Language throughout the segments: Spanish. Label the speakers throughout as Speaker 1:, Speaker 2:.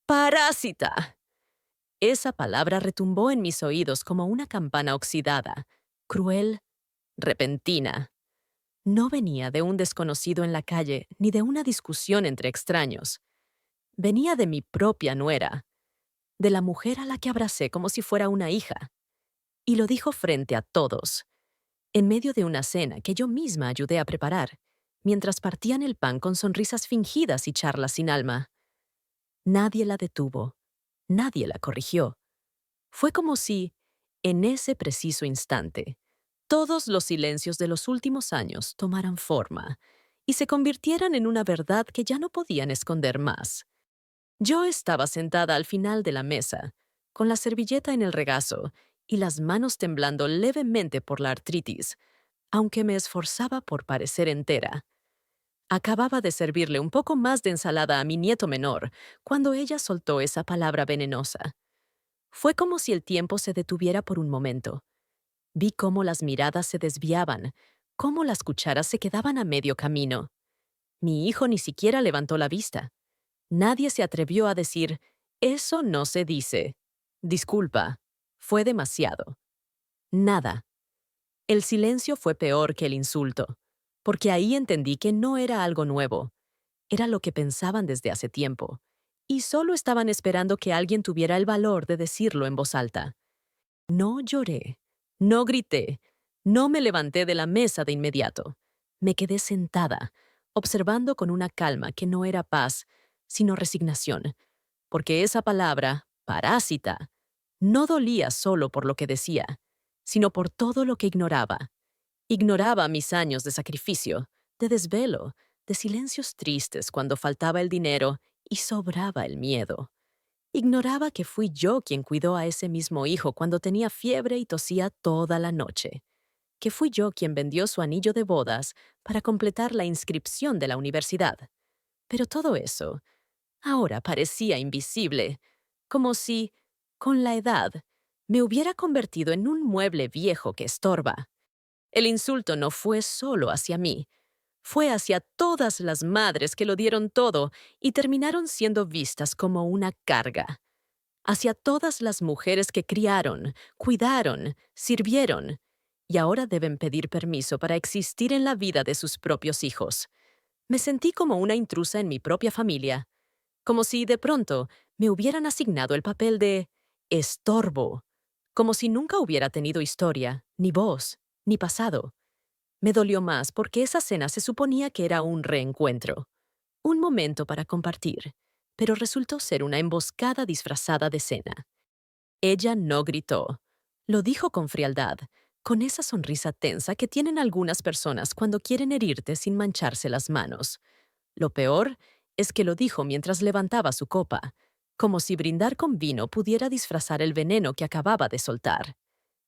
Speaker 1: ¡Parásita! Esa palabra retumbó en mis oídos como una campana oxidada, cruel, repentina. No venía de un desconocido en la calle ni de una discusión entre extraños. Venía de mi propia nuera, de la mujer a la que abracé como si fuera una hija. Y lo dijo frente a todos, en medio de una cena que yo misma ayudé a preparar, mientras partían el pan con sonrisas fingidas y charlas sin alma. Nadie la detuvo, nadie la corrigió. Fue como si, en ese preciso instante, todos los silencios de los últimos años tomaran forma y se convirtieran en una verdad que ya no podían esconder más. Yo estaba sentada al final de la mesa, con la servilleta en el regazo y las manos temblando levemente por la artritis, aunque me esforzaba por parecer entera. Acababa de servirle un poco más de ensalada a mi nieto menor cuando ella soltó esa palabra venenosa. Fue como si el tiempo se detuviera por un momento. Vi cómo las miradas se desviaban, cómo las cucharas se quedaban a medio camino. Mi hijo ni siquiera levantó la vista. Nadie se atrevió a decir, «Eso no se dice». Disculpa, fue demasiado. Nada. El silencio fue peor que el insulto, porque ahí entendí que no era algo nuevo. Era lo que pensaban desde hace tiempo, y solo estaban esperando que alguien tuviera el valor de decirlo en voz alta. No lloré, no grité, no me levanté de la mesa de inmediato. Me quedé sentada, observando con una calma que no era paz, sino resignación, porque esa palabra, parásita, no dolía solo por lo que decía, sino por todo lo que ignoraba. Ignoraba mis años de sacrificio, de desvelo, de silencios tristes cuando faltaba el dinero y sobraba el miedo. Ignoraba que fui yo quien cuidó a ese mismo hijo cuando tenía fiebre y tosía toda la noche. Que fui yo quien vendió su anillo de bodas para completar la inscripción de la universidad. Pero todo eso ahora parecía invisible, como si, con la edad, me hubiera convertido en un mueble viejo que estorba. El insulto no fue solo hacia mí, fue hacia todas las madres que lo dieron todo y terminaron siendo vistas como una carga. Hacia todas las mujeres que criaron, cuidaron, sirvieron, y ahora deben pedir permiso para existir en la vida de sus propios hijos. Me sentí como una intrusa en mi propia familia, como si de pronto me hubieran asignado el papel de estorbo, como si nunca hubiera tenido historia, ni voz, ni pasado. Me dolió más porque esa cena se suponía que era un reencuentro, un momento para compartir, pero resultó ser una emboscada disfrazada de cena. Ella no gritó. Lo dijo con frialdad, con esa sonrisa tensa que tienen algunas personas cuando quieren herirte sin mancharse las manos. Lo peor es que lo dijo mientras levantaba su copa, como si brindar con vino pudiera disfrazar el veneno que acababa de soltar.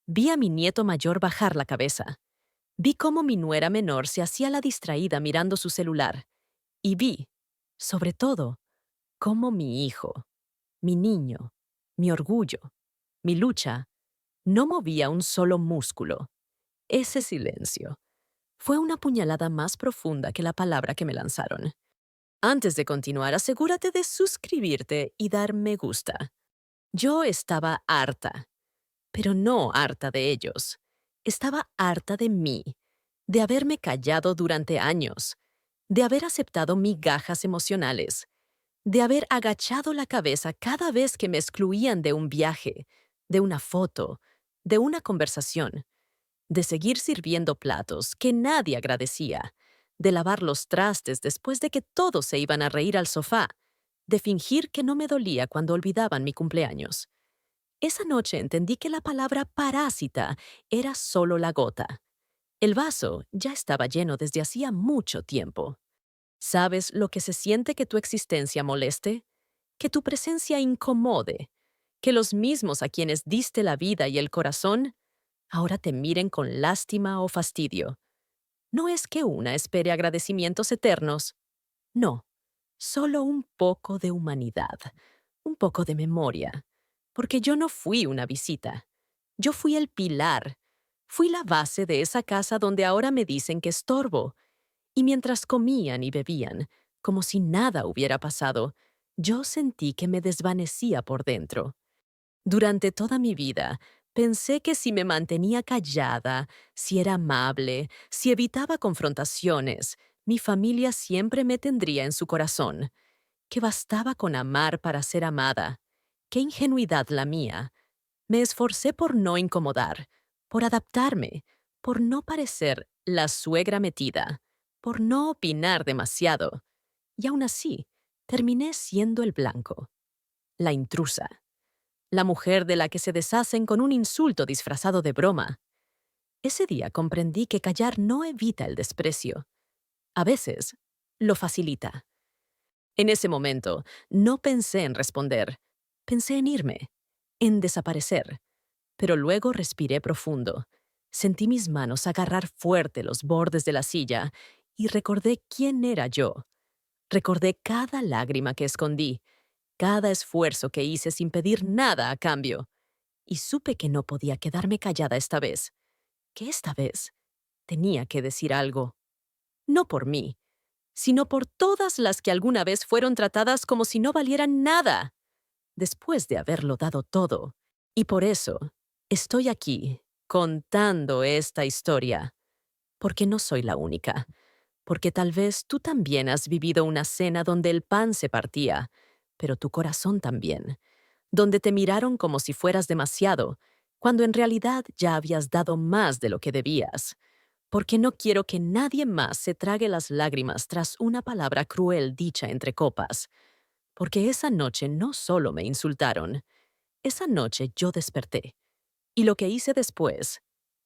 Speaker 1: Vi a mi nieto mayor bajar la cabeza. Vi cómo mi nuera menor se hacía la distraída mirando su celular. Y vi, sobre todo, cómo mi hijo, mi niño, mi orgullo, mi lucha, no movía un solo músculo. Ese silencio fue una puñalada más profunda que la palabra que me lanzaron. Antes de continuar, asegúrate de suscribirte y dar me gusta. Yo estaba harta, pero no harta de ellos. Estaba harta de mí, de haberme callado durante años, de haber aceptado migajas emocionales, de haber agachado la cabeza cada vez que me excluían de un viaje, de una foto, de una conversación, de seguir sirviendo platos que nadie agradecía, de lavar los trastes después de que todos se iban a reír al sofá, de fingir que no me dolía cuando olvidaban mi cumpleaños. Esa noche entendí que la palabra parásita era solo la gota. El vaso ya estaba lleno desde hacía mucho tiempo. ¿Sabes lo que se siente que tu existencia moleste? Que tu presencia incomode, que los mismos a quienes diste la vida y el corazón ahora te miren con lástima o fastidio. No es que una espere agradecimientos eternos. No, solo un poco de humanidad, un poco de memoria. Porque yo no fui una visita. Yo fui el pilar. Fui la base de esa casa donde ahora me dicen que estorbo. Y mientras comían y bebían, como si nada hubiera pasado, Yo sentí que me desvanecía por dentro. Durante toda mi vida, pensé que si me mantenía callada, si era amable, si evitaba confrontaciones, mi familia siempre me tendría en su corazón, que bastaba con amar para ser amada. Qué ingenuidad la mía. Me esforcé por no incomodar, por adaptarme, por no parecer la suegra metida, por no opinar demasiado. Y aún así, terminé siendo el blanco, la intrusa, la mujer de la que se deshacen con un insulto disfrazado de broma. Ese día comprendí que callar no evita el desprecio. A veces, lo facilita. En ese momento, no pensé en responder. Pensé en irme, en desaparecer. Pero luego respiré profundo. Sentí mis manos agarrar fuerte los bordes de la silla y recordé quién era yo. Recordé cada lágrima que escondí, cada esfuerzo que hice sin pedir nada a cambio. Y supe que no podía quedarme callada esta vez, que esta vez tenía que decir algo. No por mí, sino por todas las que alguna vez fueron tratadas como si no valieran nada, después de haberlo dado todo. Y por eso estoy aquí, contando esta historia, porque no soy la única, porque tal vez tú también has vivido una cena donde el pan se partía, pero tu corazón también, donde te miraron como si fueras demasiado, cuando en realidad ya habías dado más de lo que debías. Porque no quiero que nadie más se trague las lágrimas tras una palabra cruel dicha entre copas. Porque esa noche no solo me insultaron, esa noche yo desperté. Y lo que hice después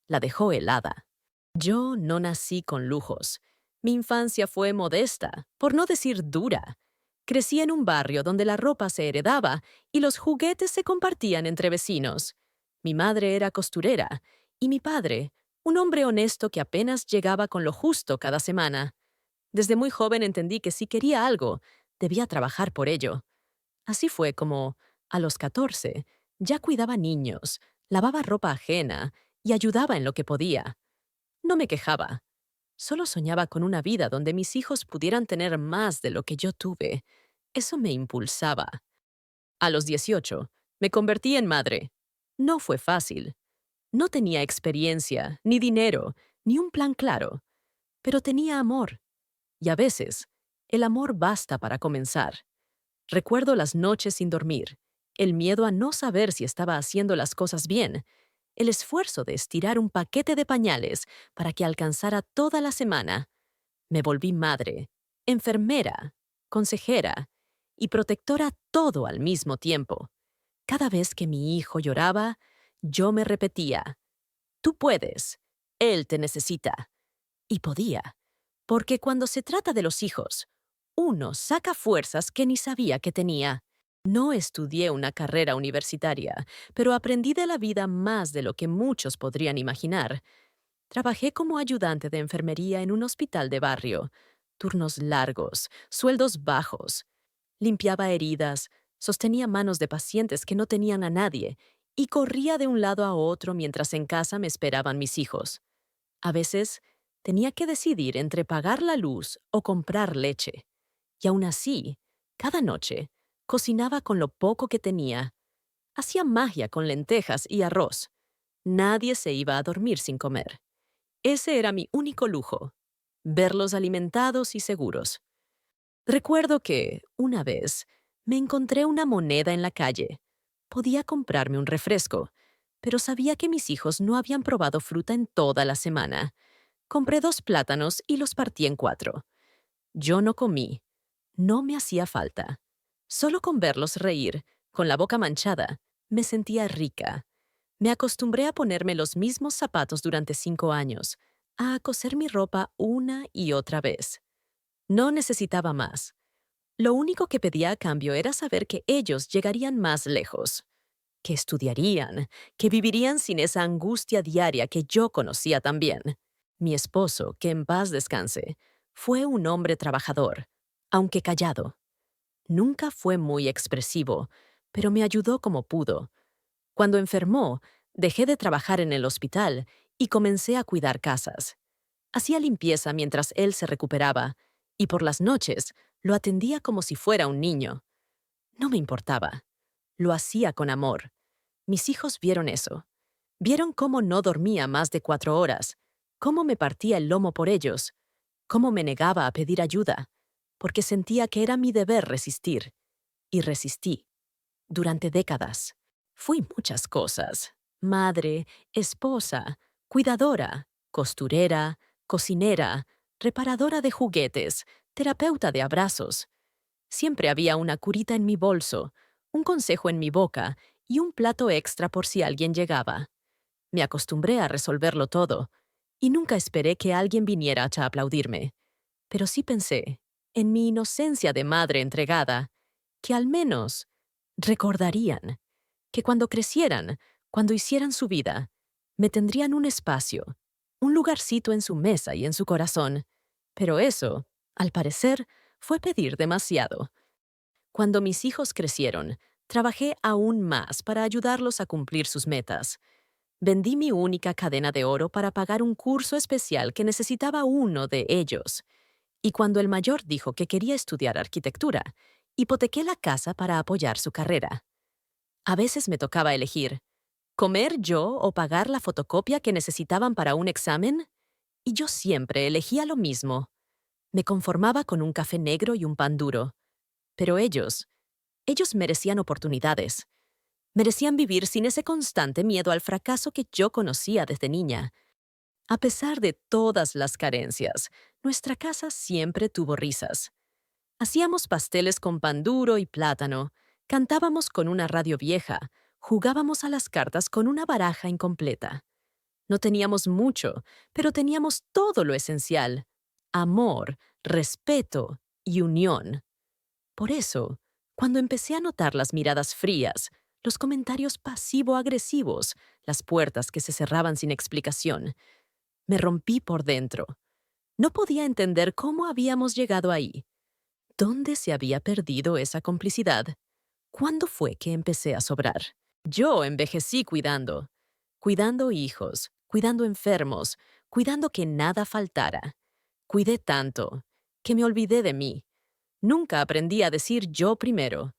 Speaker 1: la dejó helada. Yo no nací con lujos. Mi infancia fue modesta, por no decir dura. Crecí en un barrio donde la ropa se heredaba y los juguetes se compartían entre vecinos. Mi madre era costurera y mi padre, un hombre honesto que apenas llegaba con lo justo cada semana. Desde muy joven entendí que si quería algo, debía trabajar por ello. Así fue como, a los 14, ya cuidaba niños, lavaba ropa ajena y ayudaba en lo que podía. No me quejaba. Solo soñaba con una vida donde mis hijos pudieran tener más de lo que yo tuve. Eso me impulsaba. A los 18, me convertí en madre. No fue fácil. No tenía experiencia, ni dinero, ni un plan claro. Pero tenía amor. Y a veces, el amor basta para comenzar. Recuerdo las noches sin dormir, el miedo a no saber si estaba haciendo las cosas bien, el esfuerzo de estirar un paquete de pañales para que alcanzara toda la semana. Me volví madre, enfermera, consejera y protectora todo al mismo tiempo. Cada vez que mi hijo lloraba, yo me repetía, tú puedes, él te necesita. Y podía, porque cuando se trata de los hijos, uno saca fuerzas que ni sabía que tenía. No estudié una carrera universitaria, pero aprendí de la vida más de lo que muchos podrían imaginar. Trabajé como ayudante de enfermería en un hospital de barrio. Turnos largos, sueldos bajos. Limpiaba heridas, sostenía manos de pacientes que no tenían a nadie y corría de un lado a otro mientras en casa me esperaban mis hijos. A veces, tenía que decidir entre pagar la luz o comprar leche. Y aún así, cada noche, cocinaba con lo poco que tenía. Hacía magia con lentejas y arroz. Nadie se iba a dormir sin comer. Ese era mi único lujo, verlos alimentados y seguros. Recuerdo que, una vez, me encontré una moneda en la calle. Podía comprarme un refresco, pero sabía que mis hijos no habían probado fruta en toda la semana. Compré 2 plátanos y los partí en 4. Yo no comí. No me hacía falta. Solo con verlos reír, con la boca manchada, me sentía rica. Me acostumbré a ponerme los mismos zapatos durante 5 años, a coser mi ropa una y otra vez. No necesitaba más. Lo único que pedía a cambio era saber que ellos llegarían más lejos, que estudiarían, que vivirían sin esa angustia diaria que yo conocía también. Mi esposo, que en paz descanse, fue un hombre trabajador, aunque callado. Nunca fue muy expresivo, pero me ayudó como pudo. Cuando enfermó, dejé de trabajar en el hospital y comencé a cuidar casas. Hacía limpieza mientras él se recuperaba, y por las noches lo atendía como si fuera un niño. No me importaba. Lo hacía con amor. Mis hijos vieron eso. Vieron cómo no dormía más de 4 horas, cómo me partía el lomo por ellos, cómo me negaba a pedir ayuda, porque sentía que era mi deber resistir. Y resistí. Durante décadas. Fui muchas cosas. Madre, esposa, cuidadora, costurera, cocinera, reparadora de juguetes, terapeuta de abrazos. Siempre había una curita en mi bolso, un consejo en mi boca y un plato extra por si alguien llegaba. Me acostumbré a resolverlo todo, y nunca esperé que alguien viniera a aplaudirme. Pero sí pensé, en mi inocencia de madre entregada, que al menos recordarían, que cuando crecieran, cuando hicieran su vida, me tendrían un espacio, un lugarcito en su mesa y en su corazón. Pero eso, al parecer, fue pedir demasiado. Cuando mis hijos crecieron, trabajé aún más para ayudarlos a cumplir sus metas. Vendí mi única cadena de oro para pagar un curso especial que necesitaba uno de ellos. Y cuando el mayor dijo que quería estudiar arquitectura, hipotequé la casa para apoyar su carrera. A veces me tocaba elegir, ¿comer yo o pagar la fotocopia que necesitaban para un examen? Y yo siempre elegía lo mismo. Me conformaba con un café negro y un pan duro. Pero ellos merecían oportunidades. Merecían vivir sin ese constante miedo al fracaso que yo conocía desde niña. A pesar de todas las carencias, nuestra casa siempre tuvo risas. Hacíamos pasteles con pan duro y plátano, cantábamos con una radio vieja, jugábamos a las cartas con una baraja incompleta. No teníamos mucho, pero teníamos todo lo esencial: amor, respeto y unión. Por eso, cuando empecé a notar las miradas frías, los comentarios pasivo-agresivos, las puertas que se cerraban sin explicación, me rompí por dentro. No podía entender cómo habíamos llegado ahí. ¿Dónde se había perdido esa complicidad? ¿Cuándo fue que empecé a sobrar? Yo envejecí cuidando hijos, cuidando enfermos, cuidando que nada faltara. Cuidé tanto que me olvidé de mí. Nunca aprendí a decir yo primero.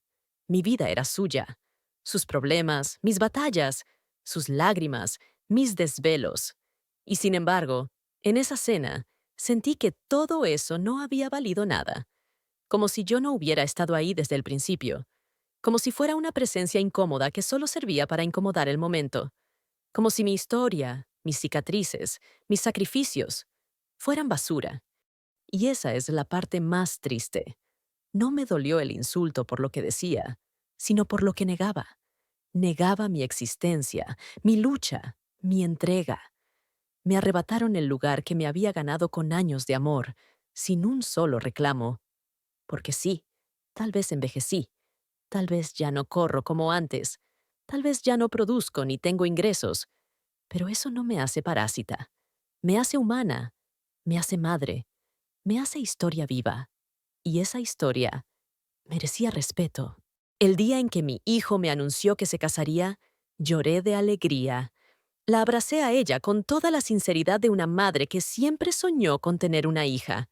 Speaker 1: Mi vida era suya. Sus problemas, mis batallas, sus lágrimas, mis desvelos. Y sin embargo, en esa cena, sentí que todo eso no había valido nada. Como si yo no hubiera estado ahí desde el principio. Como si fuera una presencia incómoda que solo servía para incomodar el momento. Como si mi historia, mis cicatrices, mis sacrificios, fueran basura. Y esa es la parte más triste. No me dolió el insulto por lo que decía, sino por lo que negaba. Negaba mi existencia, mi lucha, mi entrega. Me arrebataron el lugar que me había ganado con años de amor, sin un solo reclamo. Porque sí, tal vez envejecí, tal vez ya no corro como antes, tal vez ya no produzco ni tengo ingresos, pero eso no me hace parásita. Me hace humana, me hace madre, me hace historia viva. Y esa historia merecía respeto. El día en que mi hijo me anunció que se casaría, lloré de alegría. La abracé a ella con toda la sinceridad de una madre que siempre soñó con tener una hija.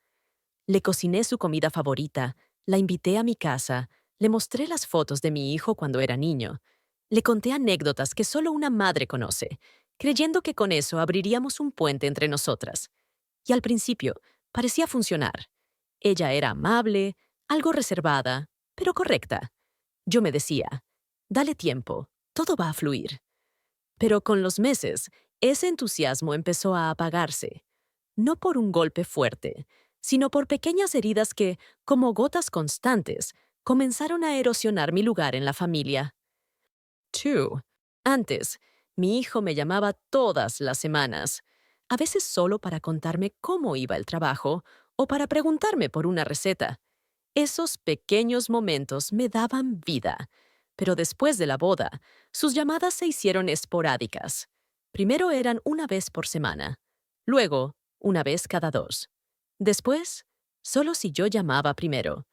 Speaker 1: Le cociné su comida favorita, la invité a mi casa, le mostré las fotos de mi hijo cuando era niño. Le conté anécdotas que solo una madre conoce, creyendo que con eso abriríamos un puente entre nosotras. Y al principio, parecía funcionar. Ella era amable, algo reservada, pero correcta. Yo me decía, dale tiempo, todo va a fluir. Pero con los meses, ese entusiasmo empezó a apagarse. No por un golpe fuerte, sino por pequeñas heridas que, como gotas constantes, comenzaron a erosionar mi lugar en la familia. 2. Antes, mi hijo me llamaba todas las semanas, a veces solo para contarme cómo iba el trabajo o para preguntarme por una receta. Esos pequeños momentos me daban vida, pero después de la boda, sus llamadas se hicieron esporádicas. Primero eran una vez por semana, luego una vez cada 2. Después, solo si yo llamaba primero.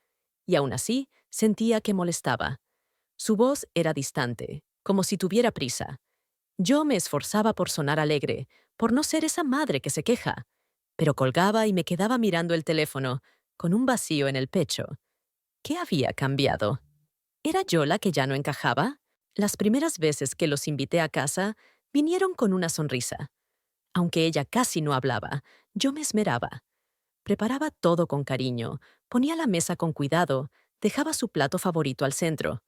Speaker 1: Y aún así, sentía que molestaba. Su voz era distante, como si tuviera prisa. Yo me esforzaba por sonar alegre, por no ser esa madre que se queja, pero colgaba y me quedaba mirando el teléfono, con un vacío en el pecho. ¿Qué había cambiado? ¿Era yo la que ya no encajaba? Las primeras veces que los invité a casa, vinieron con una sonrisa. Aunque ella casi no hablaba, yo me esmeraba. Preparaba todo con cariño, ponía la mesa con cuidado, dejaba su plato favorito al centro.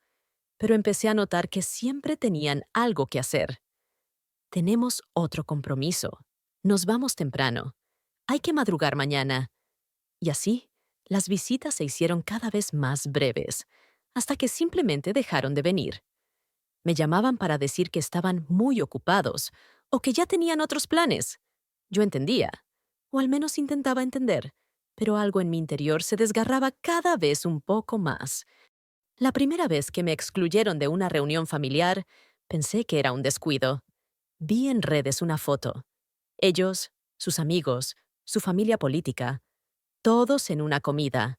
Speaker 1: Pero empecé a notar que siempre tenían algo que hacer. Tenemos otro compromiso. Nos vamos temprano. Hay que madrugar mañana. Y así, las visitas se hicieron cada vez más breves, hasta que simplemente dejaron de venir. Me llamaban para decir que estaban muy ocupados o que ya tenían otros planes. Yo entendía, o al menos intentaba entender, pero algo en mi interior se desgarraba cada vez un poco más. La primera vez que me excluyeron de una reunión familiar, pensé que era un descuido. Vi en redes una foto. Ellos, sus amigos, su familia política, todos en una comida.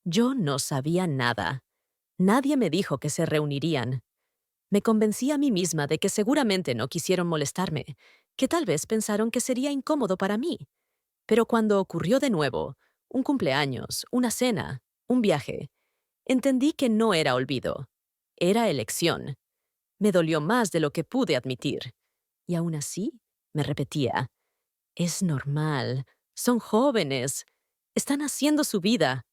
Speaker 1: Yo no sabía nada. Nadie me dijo que se reunirían. Me convencí a mí misma de que seguramente no quisieron molestarme, que tal vez pensaron que sería incómodo para mí. Pero cuando ocurrió de nuevo, un cumpleaños, una cena, un viaje, entendí que no era olvido. Era elección. Me dolió más de lo que pude admitir. Y aún así, me repetía, es normal, son jóvenes, están haciendo su vida.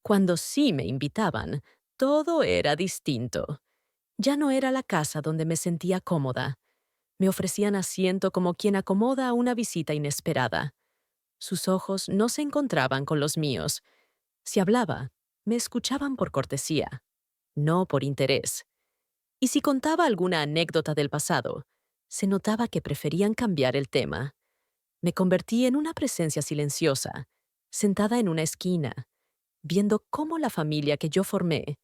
Speaker 1: Cuando sí me invitaban, todo era distinto. Ya no era la casa donde me sentía cómoda. Me ofrecían asiento como quien acomoda a una visita inesperada. Sus ojos no se encontraban con los míos. Si hablaba, me escuchaban por cortesía, no por interés. Y si contaba alguna anécdota del pasado, se notaba que preferían cambiar el tema. Me convertí en una presencia silenciosa, sentada en una esquina, viendo cómo la familia que yo formé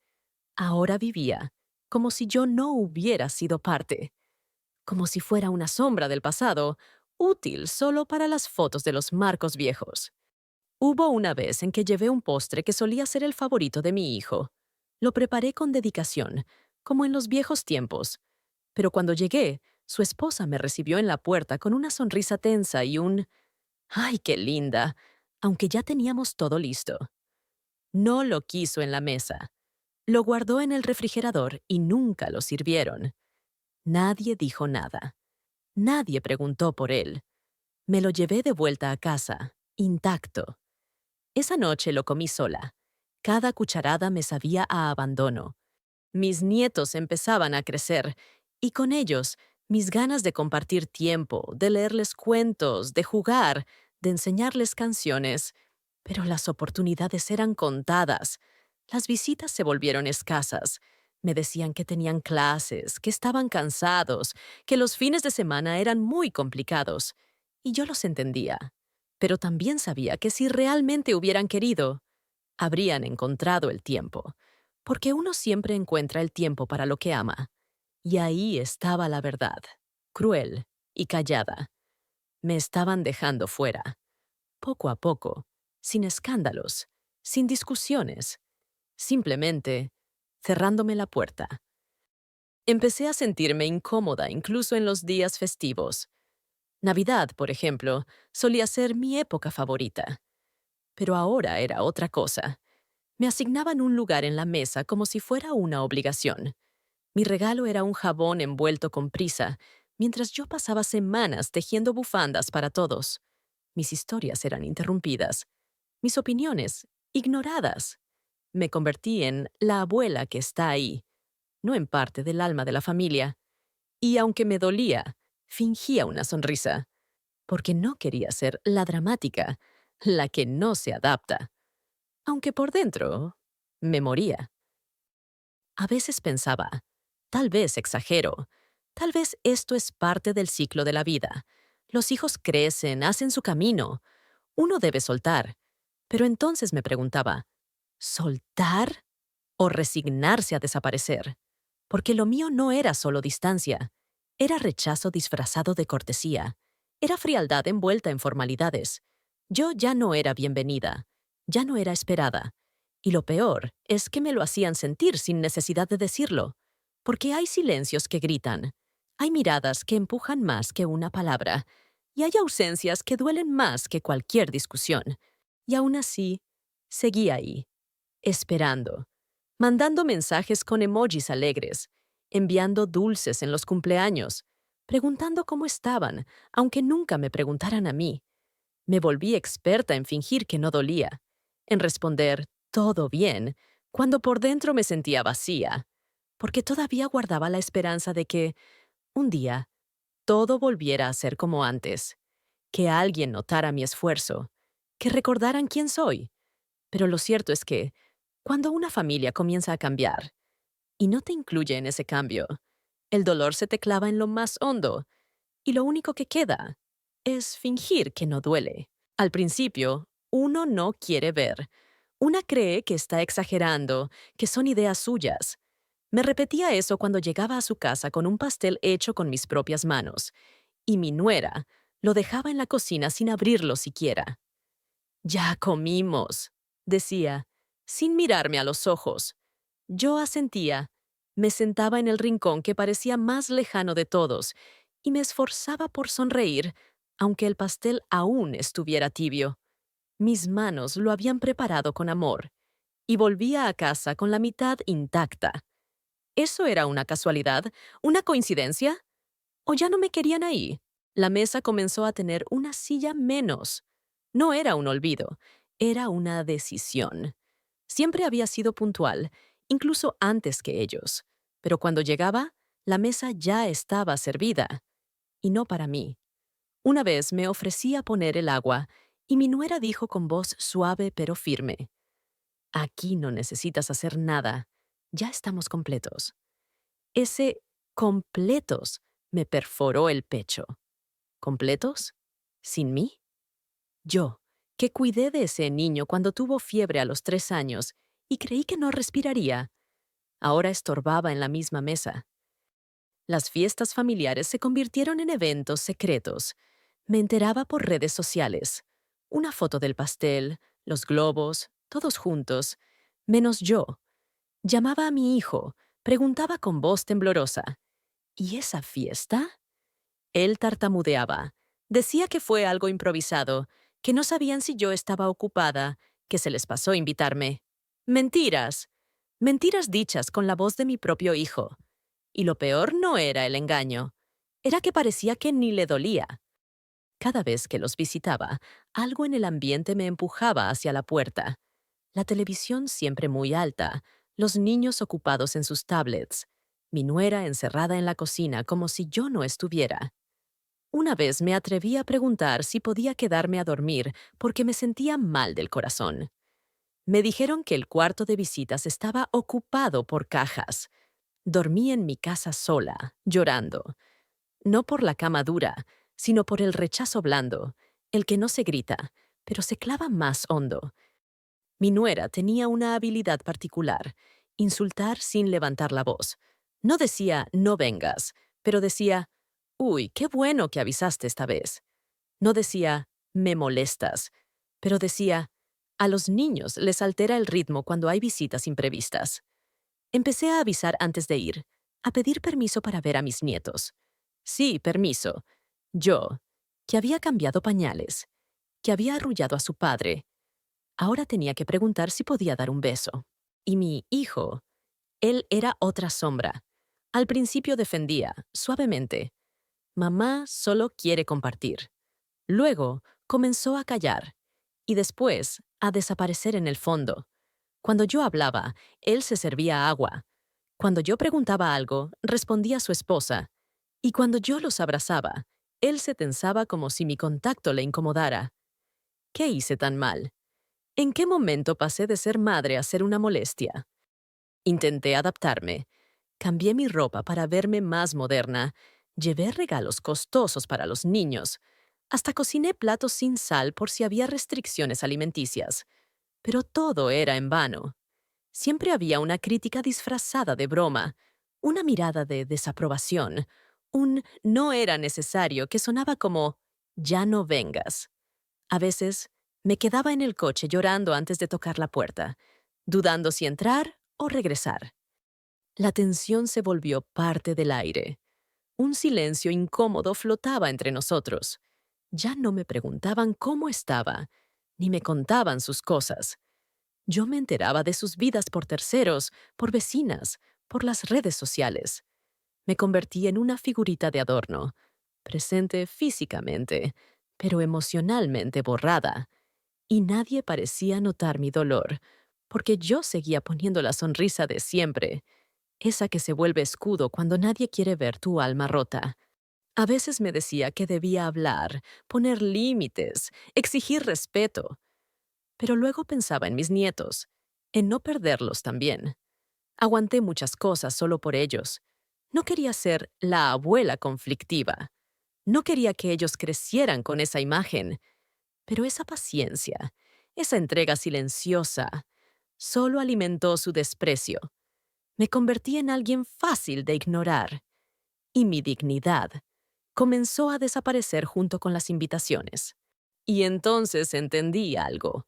Speaker 1: ahora vivía como si yo no hubiera sido parte, como si fuera una sombra del pasado, útil solo para las fotos de los marcos viejos. Hubo una vez en que llevé un postre que solía ser el favorito de mi hijo. Lo preparé con dedicación, como en los viejos tiempos. Pero cuando llegué, su esposa me recibió en la puerta con una sonrisa tensa y un ¡ay, qué linda!, aunque ya teníamos todo listo. No lo quiso en la mesa. Lo guardó en el refrigerador y nunca lo sirvieron. Nadie dijo nada. Nadie preguntó por él. Me lo llevé de vuelta a casa, intacto. Esa noche lo comí sola. Cada cucharada me sabía a abandono. Mis nietos empezaban a crecer, y con ellos, mis ganas de compartir tiempo, de leerles cuentos, de jugar, de enseñarles canciones. Pero las oportunidades eran contadas. Las visitas se volvieron escasas. Me decían que tenían clases, que estaban cansados, que los fines de semana eran muy complicados. Y yo los entendía. Pero también sabía que si realmente hubieran querido, habrían encontrado el tiempo. Porque uno siempre encuentra el tiempo para lo que ama. Y ahí estaba la verdad, cruel y callada. Me estaban dejando fuera. Poco a poco, sin escándalos, sin discusiones, simplemente cerrándome la puerta. Empecé a sentirme incómoda incluso en los días festivos. Navidad, por ejemplo, solía ser mi época favorita. Pero ahora era otra cosa. Me asignaban un lugar en la mesa como si fuera una obligación. Mi regalo era un jabón envuelto con prisa, mientras yo pasaba semanas tejiendo bufandas para todos. Mis historias eran interrumpidas, mis opiniones ignoradas. Me convertí en la abuela que está ahí, no en parte del alma de la familia. Y aunque me dolía, fingía una sonrisa, porque no quería ser la dramática, la que no se adapta. Aunque por dentro me moría. A veces pensaba, tal vez exagero, tal vez esto es parte del ciclo de la vida. Los hijos crecen, hacen su camino. Uno debe soltar. Pero entonces me preguntaba, ¿soltar o resignarse a desaparecer? Porque lo mío no era solo distancia, era rechazo disfrazado de cortesía, era frialdad envuelta en formalidades. Yo ya no era bienvenida, ya no era esperada. Y lo peor es que me lo hacían sentir sin necesidad de decirlo, porque hay silencios que gritan, hay miradas que empujan más que una palabra, y hay ausencias que duelen más que cualquier discusión. Y aún así, seguí ahí, esperando, mandando mensajes con emojis alegres, enviando dulces en los cumpleaños, preguntando cómo estaban, aunque nunca me preguntaran a mí. Me volví experta en fingir que no dolía, en responder todo bien, cuando por dentro me sentía vacía, porque todavía guardaba la esperanza de que, un día, todo volviera a ser como antes, que alguien notara mi esfuerzo, que recordaran quién soy. Pero lo cierto es que, cuando una familia comienza a cambiar, y no te incluye en ese cambio, el dolor se te clava en lo más hondo, y lo único que queda es fingir que no duele. Al principio, uno no quiere ver. Una cree que está exagerando, que son ideas suyas. Me repetía eso cuando llegaba a su casa con un pastel hecho con mis propias manos, y mi nuera lo dejaba en la cocina sin abrirlo siquiera. Ya comimos, decía, sin mirarme a los ojos. Yo asentía, me sentaba en el rincón que parecía más lejano de todos, y me esforzaba por sonreír, aunque el pastel aún estuviera tibio. Mis manos lo habían preparado con amor, y volvía a casa con la mitad intacta. ¿Eso era una casualidad? ¿Una coincidencia? ¿O ya no me querían ahí? La mesa comenzó a tener una silla menos. No era un olvido, era una decisión. Siempre había sido puntual, incluso antes que ellos. Pero cuando llegaba, la mesa ya estaba servida. Y no para mí. Una vez me ofrecí a poner el agua, y mi nuera dijo con voz suave pero firme: «Aquí no necesitas hacer nada. Ya estamos completos». Ese completos me perforó el pecho. ¿Completos? ¿Sin mí? Yo, que cuidé de ese niño cuando tuvo fiebre a los 3 años y creí que no respiraría, ahora estorbaba en la misma mesa. Las fiestas familiares se convirtieron en eventos secretos. Me enteraba por redes sociales. Una foto del pastel, los globos, todos juntos, menos yo. Llamaba a mi hijo, preguntaba con voz temblorosa: ¿y esa fiesta? Él tartamudeaba. Decía que fue algo improvisado, que no sabían si yo estaba ocupada, que se les pasó invitarme. Mentiras. Mentiras dichas con la voz de mi propio hijo. Y lo peor no era el engaño. Era que parecía que ni le dolía. Cada vez que los visitaba, algo en el ambiente me empujaba hacia la puerta. La televisión siempre muy alta, los niños ocupados en sus tablets, mi nuera encerrada en la cocina como si yo no estuviera. Una vez me atreví a preguntar si podía quedarme a dormir porque me sentía mal del corazón. Me dijeron que el cuarto de visitas estaba ocupado por cajas. Dormí en mi casa sola, llorando. No por la cama dura, sino por el rechazo blando, el que no se grita, pero se clava más hondo. Mi nuera tenía una habilidad particular: insultar sin levantar la voz. No decía «no vengas», pero decía «uy, qué bueno que avisaste esta vez». No decía «me molestas», pero decía «a los niños les altera el ritmo cuando hay visitas imprevistas». Empecé a avisar antes de ir, a pedir permiso para ver a mis nietos. Sí, permiso. Yo, que había cambiado pañales, que había arrullado a su padre, ahora tenía que preguntar si podía dar un beso. Y mi hijo, él era otra sombra. Al principio defendía, suavemente: «Mamá solo quiere compartir». Luego comenzó a callar y después a desaparecer en el fondo. Cuando yo hablaba, él se servía agua. Cuando yo preguntaba algo, respondía su esposa. Y cuando yo los abrazaba, él se tensaba como si mi contacto le incomodara. ¿Qué hice tan mal? ¿En qué momento pasé de ser madre a ser una molestia? Intenté adaptarme. Cambié mi ropa para verme más moderna. Llevé regalos costosos para los niños. Hasta cociné platos sin sal por si había restricciones alimenticias. Pero todo era en vano. Siempre había una crítica disfrazada de broma, una mirada de desaprobación, un «no era necesario» que sonaba como «ya no vengas». A veces me quedaba en el coche llorando antes de tocar la puerta, dudando si entrar o regresar. La tensión se volvió parte del aire. Un silencio incómodo flotaba entre nosotros. Ya no me preguntaban cómo estaba, ni me contaban sus cosas. Yo me enteraba de sus vidas por terceros, por vecinas, por las redes sociales. Me convertí en una figurita de adorno, presente físicamente, pero emocionalmente borrada. Y nadie parecía notar mi dolor, porque yo seguía poniendo la sonrisa de siempre, esa que se vuelve escudo cuando nadie quiere ver tu alma rota. A veces me decía que debía hablar, poner límites, exigir respeto, pero luego pensaba en mis nietos, en no perderlos también. Aguanté muchas cosas solo por ellos. No quería ser la abuela conflictiva. No quería que ellos crecieran con esa imagen. Pero esa paciencia, esa entrega silenciosa, solo alimentó su desprecio. Me convertí en alguien fácil de ignorar. Y mi dignidad comenzó a desaparecer junto con las invitaciones. Y entonces entendí algo.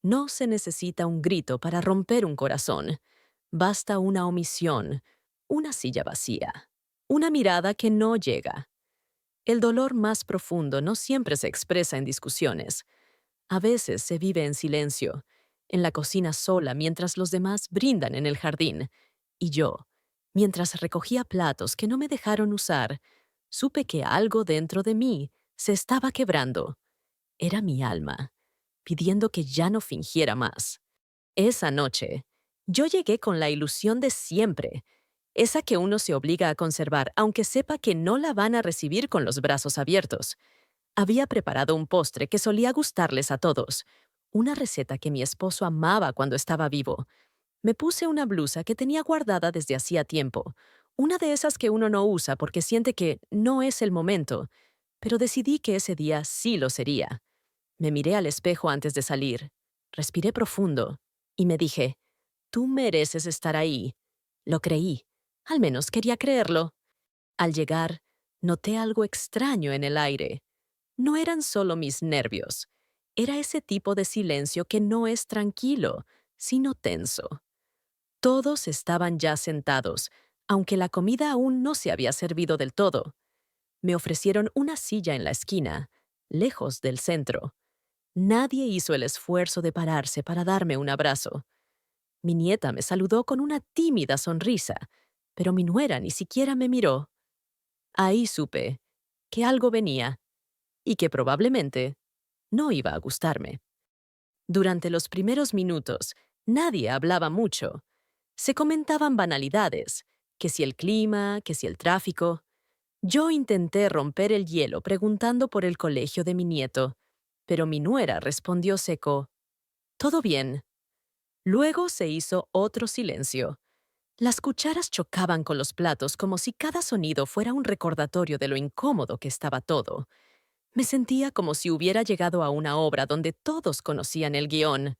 Speaker 1: No se necesita un grito para romper un corazón. Basta una omisión, una silla vacía, una mirada que no llega. El dolor más profundo no siempre se expresa en discusiones. A veces se vive en silencio, en la cocina sola mientras los demás brindan en el jardín. Y yo, mientras recogía platos que no me dejaron usar, supe que algo dentro de mí se estaba quebrando. Era mi alma, pidiendo que ya no fingiera más. Esa noche, yo llegué con la ilusión de siempre, esa que uno se obliga a conservar aunque sepa que no la van a recibir con los brazos abiertos. Había preparado un postre que solía gustarles a todos, una receta que mi esposo amaba cuando estaba vivo. Me puse una blusa que tenía guardada desde hacía tiempo, una de esas que uno no usa porque siente que no es el momento, pero decidí que ese día sí lo sería. Me miré al espejo antes de salir, respiré profundo y me dije, tú mereces estar ahí. Lo creí, al menos quería creerlo. Al llegar, noté algo extraño en el aire. No eran solo mis nervios, era ese tipo de silencio que no es tranquilo, sino tenso. Todos estaban ya sentados, aunque la comida aún no se había servido del todo. Me ofrecieron una silla en la esquina, lejos del centro. Nadie hizo el esfuerzo de pararse para darme un abrazo. Mi nieta me saludó con una tímida sonrisa, pero mi nuera ni siquiera me miró. Ahí supe que algo venía y que probablemente no iba a gustarme. Durante los primeros minutos, nadie hablaba mucho. Se comentaban banalidades, que si el clima, que si el tráfico. Yo intenté romper el hielo preguntando por el colegio de mi nieto, pero mi nuera respondió seco, «Todo bien». Luego se hizo otro silencio. Las cucharas chocaban con los platos como si cada sonido fuera un recordatorio de lo incómodo que estaba todo. Me sentía como si hubiera llegado a una obra donde todos conocían el guión,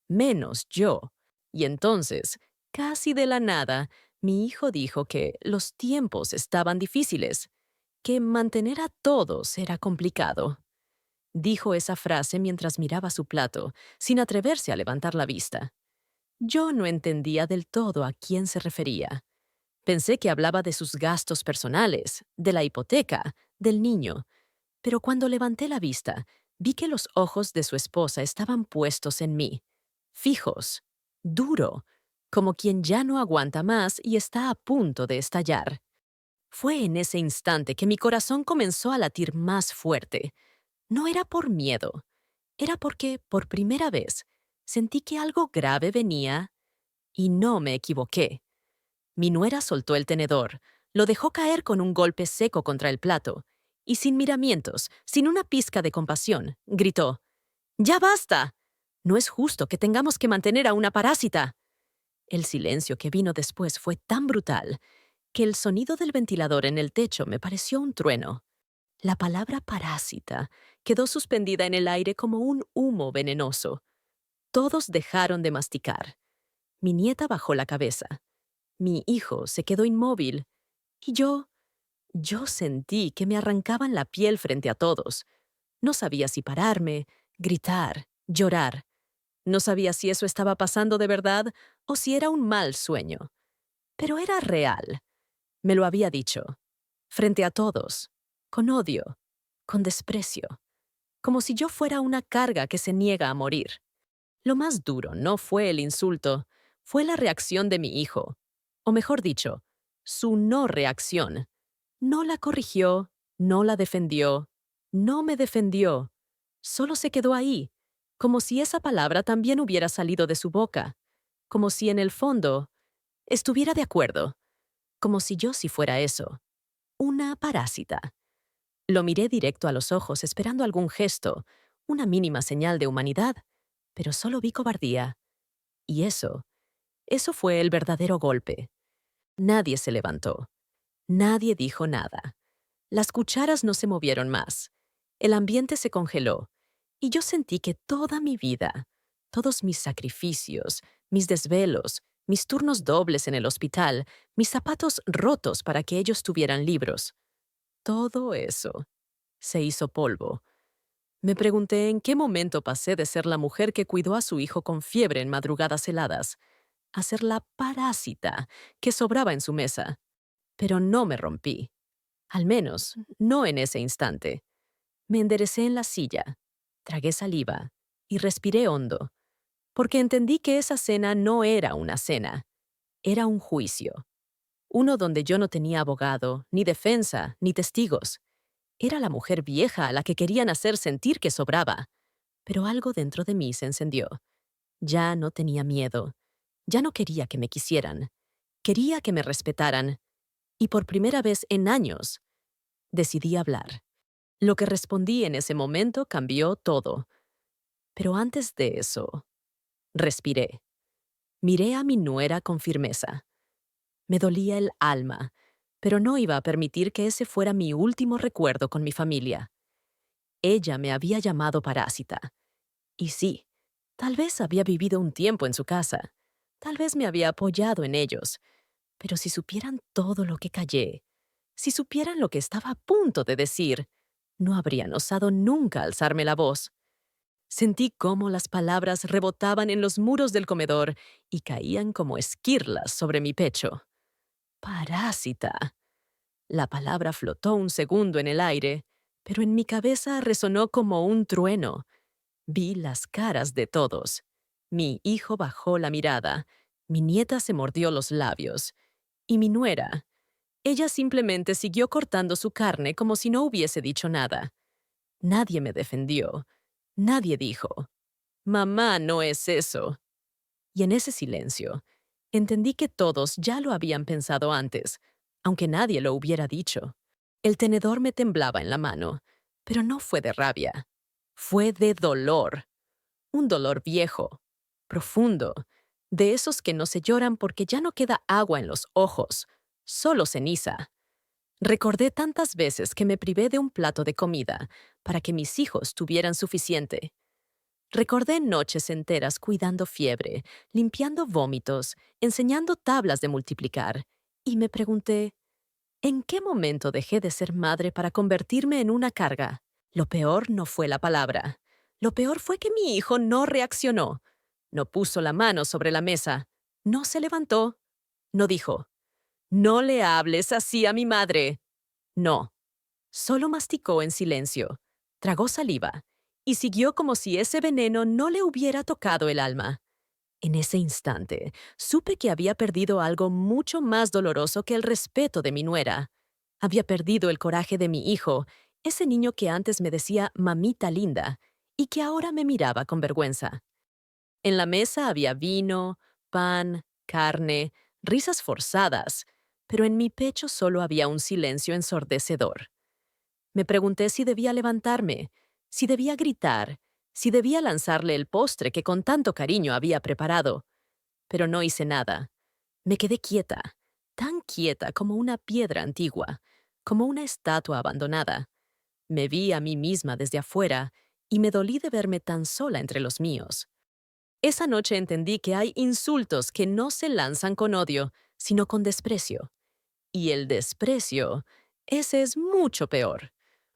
Speaker 1: menos yo. Y entonces, casi de la nada, mi hijo dijo que los tiempos estaban difíciles, que mantener a todos era complicado. Dijo esa frase mientras miraba su plato, sin atreverse a levantar la vista. Yo no entendía del todo a quién se refería. Pensé que hablaba de sus gastos personales, de la hipoteca, del niño, pero cuando levanté la vista, vi que los ojos de su esposa estaban puestos en mí, fijos, duro, como quien ya no aguanta más y está a punto de estallar. Fue en ese instante que mi corazón comenzó a latir más fuerte. No era por miedo, era porque, por primera vez, sentí que algo grave venía y no me equivoqué. Mi nuera soltó el tenedor, lo dejó caer con un golpe seco contra el plato, y sin miramientos, sin una pizca de compasión, gritó, «¡Ya basta! No es justo que tengamos que mantener a una parásita». El silencio que vino después fue tan brutal que el sonido del ventilador en el techo me pareció un trueno. La palabra parásita quedó suspendida en el aire como un humo venenoso. Todos dejaron de masticar. Mi nieta bajó la cabeza. Mi hijo se quedó inmóvil. Y yo sentí que me arrancaban la piel frente a todos. No sabía si pararme, gritar, llorar. No sabía si eso estaba pasando de verdad o si era un mal sueño. Pero era real. Me lo había dicho. Frente a todos. Con odio. Con desprecio. Como si yo fuera una carga que se niega a morir. Lo más duro no fue el insulto, fue la reacción de mi hijo. O mejor dicho, su no reacción. No la corrigió, no la defendió, no me defendió. Solo se quedó ahí, como si esa palabra también hubiera salido de su boca, como si en el fondo estuviera de acuerdo, como si yo sí fuera eso, una parásita. Lo miré directo a los ojos esperando algún gesto, una mínima señal de humanidad, pero solo vi cobardía. Y eso fue el verdadero golpe. Nadie se levantó. Nadie dijo nada. Las cucharas no se movieron más. El ambiente se congeló. Y yo sentí que toda mi vida, todos mis sacrificios, mis desvelos, mis turnos dobles en el hospital, mis zapatos rotos para que ellos tuvieran libros, todo eso se hizo polvo. Me pregunté en qué momento pasé de ser la mujer que cuidó a su hijo con fiebre en madrugadas heladas a ser la parásita que sobraba en su mesa. Pero no me rompí. Al menos, no en ese instante. Me enderecé en la silla, tragué saliva y respiré hondo, porque entendí que esa cena no era una cena, era un juicio. Uno donde yo no tenía abogado, ni defensa, ni testigos. Era la mujer vieja a la que querían hacer sentir que sobraba. Pero algo dentro de mí se encendió. Ya no tenía miedo. Ya no quería que me quisieran. Quería que me respetaran. Y por primera vez en años, decidí hablar. Lo que respondí en ese momento cambió todo. Pero antes de eso, respiré. Miré a mi nuera con firmeza. Me dolía el alma, pero no iba a permitir que ese fuera mi último recuerdo con mi familia. Ella me había llamado parásita. Y sí, tal vez había vivido un tiempo en su casa. Tal vez me había apoyado en ellos. Pero si supieran todo lo que callé, si supieran lo que estaba a punto de decir, no habrían osado nunca alzarme la voz. Sentí cómo las palabras rebotaban en los muros del comedor y caían como esquirlas sobre mi pecho. Parásita. La palabra flotó un segundo en el aire, pero en mi cabeza resonó como un trueno. Vi las caras de todos. Mi hijo bajó la mirada, mi nieta se mordió los labios, y mi nuera, ella simplemente siguió cortando su carne como si no hubiese dicho nada. Nadie me defendió. Nadie dijo, «Mamá no es eso». Y en ese silencio, entendí que todos ya lo habían pensado antes, aunque nadie lo hubiera dicho. El tenedor me temblaba en la mano, pero no fue de rabia. Fue de dolor. Un dolor viejo, profundo, de esos que no se lloran porque ya no queda agua en los ojos, solo ceniza. Recordé tantas veces que me privé de un plato de comida para que mis hijos tuvieran suficiente. Recordé noches enteras cuidando fiebre, limpiando vómitos, enseñando tablas de multiplicar, y me pregunté, ¿en qué momento dejé de ser madre para convertirme en una carga? Lo peor no fue la palabra. Lo peor fue que mi hijo no reaccionó. No puso la mano sobre la mesa. No se levantó. No dijo, «No le hables así a mi madre». No. Solo masticó en silencio, tragó saliva y siguió como si ese veneno no le hubiera tocado el alma. En ese instante, supe que había perdido algo mucho más doloroso que el respeto de mi nuera. Había perdido el coraje de mi hijo, ese niño que antes me decía mamita linda y que ahora me miraba con vergüenza. En la mesa había vino, pan, carne, risas forzadas, pero en mi pecho solo había un silencio ensordecedor. Me pregunté si debía levantarme, si debía gritar, si debía lanzarle el postre que con tanto cariño había preparado. Pero no hice nada. Me quedé quieta, tan quieta como una piedra antigua, como una estatua abandonada. Me vi a mí misma desde afuera y me dolí de verme tan sola entre los míos. Esa noche entendí que hay insultos que no se lanzan con odio, sino con desprecio. Y el desprecio, ese es mucho peor,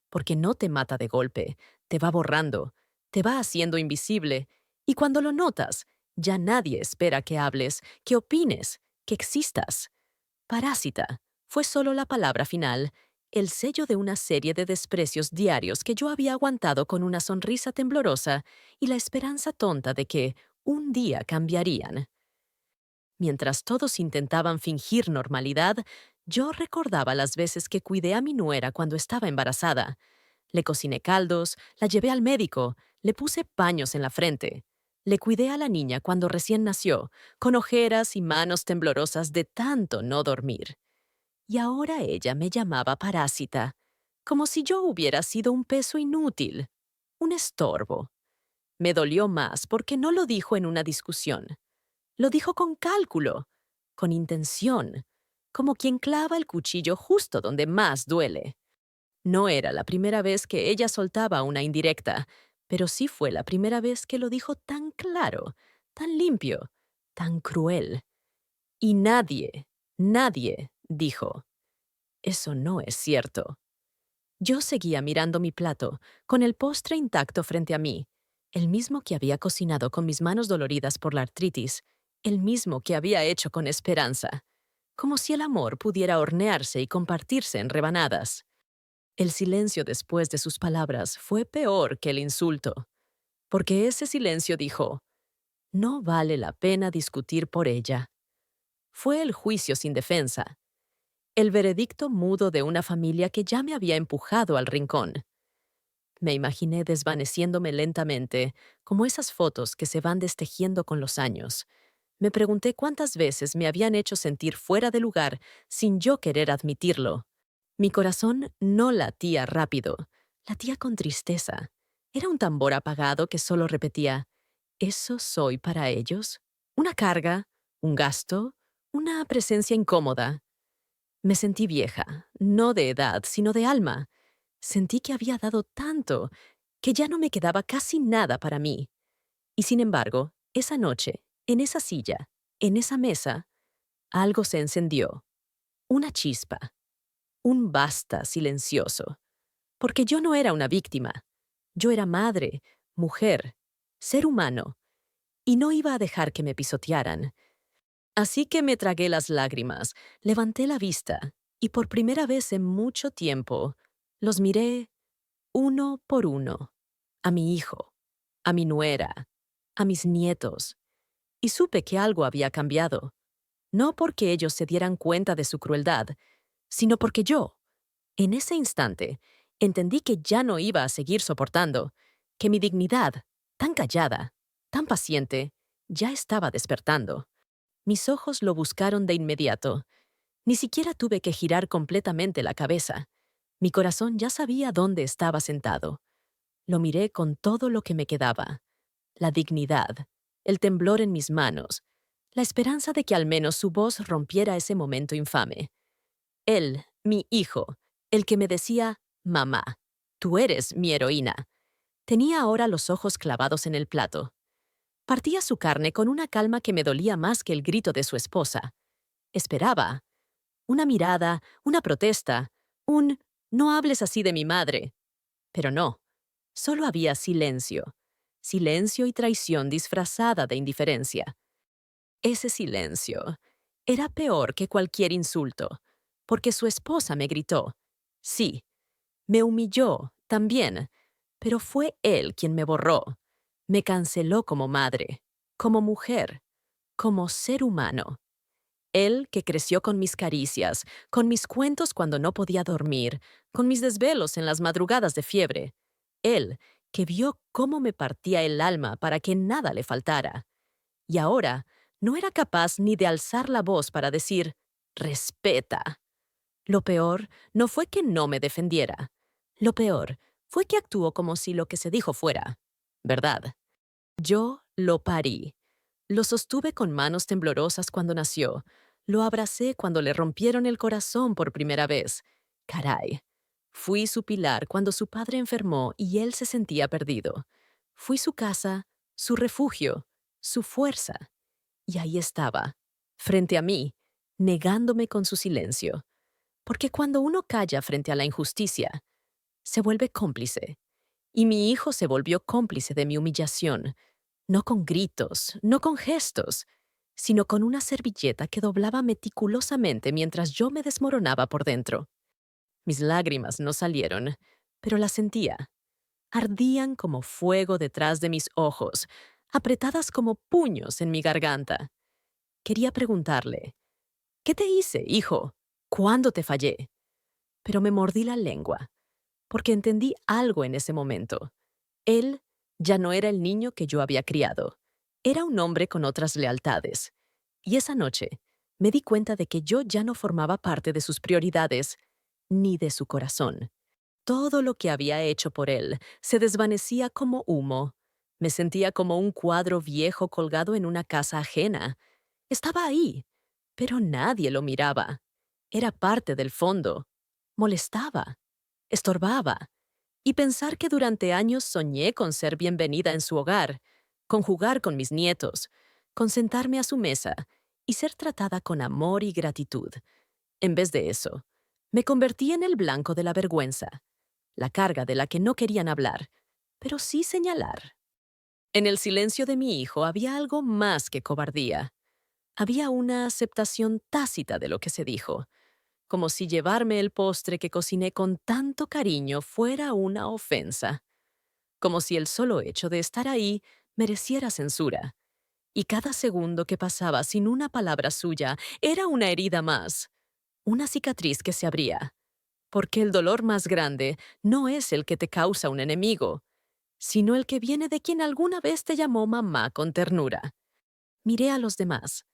Speaker 1: porque no te mata de golpe, te va borrando, te va haciendo invisible, y cuando lo notas, ya nadie espera que hables, que opines, que existas. Parásita fue solo la palabra final, el sello de una serie de desprecios diarios que yo había aguantado con una sonrisa temblorosa y la esperanza tonta de que, un día cambiarían. Mientras todos intentaban fingir normalidad, yo recordaba las veces que cuidé a mi nuera cuando estaba embarazada. Le cociné caldos, la llevé al médico, le puse paños en la frente. Le cuidé a la niña cuando recién nació, con ojeras y manos temblorosas de tanto no dormir. Y ahora ella me llamaba parásita, como si yo hubiera sido un peso inútil, un estorbo. Me dolió más porque no lo dijo en una discusión. Lo dijo con cálculo, con intención, como quien clava el cuchillo justo donde más duele. No era la primera vez que ella soltaba una indirecta, pero sí fue la primera vez que lo dijo tan claro, tan limpio, tan cruel. Y nadie dijo, eso no es cierto. Yo seguía mirando mi plato, con el postre intacto frente a mí, el mismo que había cocinado con mis manos doloridas por la artritis, el mismo que había hecho con esperanza, como si el amor pudiera hornearse y compartirse en rebanadas. El silencio después de sus palabras fue peor que el insulto, porque ese silencio dijo, no vale la pena discutir por ella. Fue el juicio sin defensa, el veredicto mudo de una familia que ya me había empujado al rincón. Me imaginé desvaneciéndome lentamente, como esas fotos que se van destejiendo con los años. Me pregunté cuántas veces me habían hecho sentir fuera de lugar sin yo querer admitirlo. Mi corazón no latía rápido, latía con tristeza. Era un tambor apagado que solo repetía, ¿eso soy para ellos? ¿Una carga? ¿Un gasto? ¿Una presencia incómoda? Me sentí vieja, no de edad, sino de alma. Sentí que había dado tanto, que ya no me quedaba casi nada para mí. Y sin embargo, esa noche, en esa silla, en esa mesa, algo se encendió. Una chispa. Un basta silencioso. Porque yo no era una víctima. Yo era madre, mujer, ser humano. Y no iba a dejar que me pisotearan. Así que me tragué las lágrimas, levanté la vista, y por primera vez en mucho tiempo, los miré uno por uno. A mi hijo, a mi nuera, a mis nietos. Y supe que algo había cambiado. No porque ellos se dieran cuenta de su crueldad, sino porque yo, en ese instante, entendí que ya no iba a seguir soportando, que mi dignidad, tan callada, tan paciente, ya estaba despertando. Mis ojos lo buscaron de inmediato. Ni siquiera tuve que girar completamente la cabeza. Mi corazón ya sabía dónde estaba sentado. Lo miré con todo lo que me quedaba. La dignidad, el temblor en mis manos, la esperanza de que al menos su voz rompiera ese momento infame. Él, mi hijo, el que me decía, mamá, tú eres mi heroína. Tenía ahora los ojos clavados en el plato. Partía su carne con una calma que me dolía más que el grito de su esposa. Esperaba. Una mirada, una protesta, un «no hables así de mi madre». Pero no, solo había silencio. Silencio y traición disfrazada de indiferencia. Ese silencio era peor que cualquier insulto, porque su esposa me gritó. Sí, me humilló también, pero fue él quien me borró. Me canceló como madre, como mujer, como ser humano. Él que creció con mis caricias, con mis cuentos cuando no podía dormir, con mis desvelos en las madrugadas de fiebre. Él que vio cómo me partía el alma para que nada le faltara. Y ahora no era capaz ni de alzar la voz para decir, respeta. Lo peor no fue que no me defendiera. Lo peor fue que actuó como si lo que se dijo fuera verdad. Yo lo parí. Lo sostuve con manos temblorosas cuando nació. Lo abracé cuando le rompieron el corazón por primera vez. Caray. Fui su pilar cuando su padre enfermó y él se sentía perdido. Fui su casa, su refugio, su fuerza. Y ahí estaba, frente a mí, negándome con su silencio. Porque cuando uno calla frente a la injusticia, se vuelve cómplice. Y mi hijo se volvió cómplice de mi humillación, no con gritos, no con gestos, sino con una servilleta que doblaba meticulosamente mientras yo me desmoronaba por dentro. Mis lágrimas no salieron, pero las sentía. Ardían como fuego detrás de mis ojos, apretadas como puños en mi garganta. Quería preguntarle, ¿qué te hice, hijo? ¿Cuándo te fallé? Pero me mordí la lengua, porque entendí algo en ese momento. Él ya no era el niño que yo había criado. Era un hombre con otras lealtades. Y esa noche me di cuenta de que yo ya no formaba parte de sus prioridades ni de su corazón. Todo lo que había hecho por él se desvanecía como humo. Me sentía como un cuadro viejo colgado en una casa ajena. Estaba ahí, pero nadie lo miraba. Era parte del fondo. Molestaba. Estorbaba. Y pensar que durante años soñé con ser bienvenida en su hogar, con jugar con mis nietos, con sentarme a su mesa y ser tratada con amor y gratitud. En vez de eso, me convertí en el blanco de la vergüenza, la carga de la que no querían hablar, pero sí señalar. En el silencio de mi hijo había algo más que cobardía. Había una aceptación tácita de lo que se dijo, como si llevarme el postre que cociné con tanto cariño fuera una ofensa, como si el solo hecho de estar ahí mereciera censura. Y cada segundo que pasaba sin una palabra suya era una herida más, una cicatriz que se abría, porque el dolor más grande no es el que te causa un enemigo, sino el que viene de quien alguna vez te llamó mamá con ternura. Miré a los demás.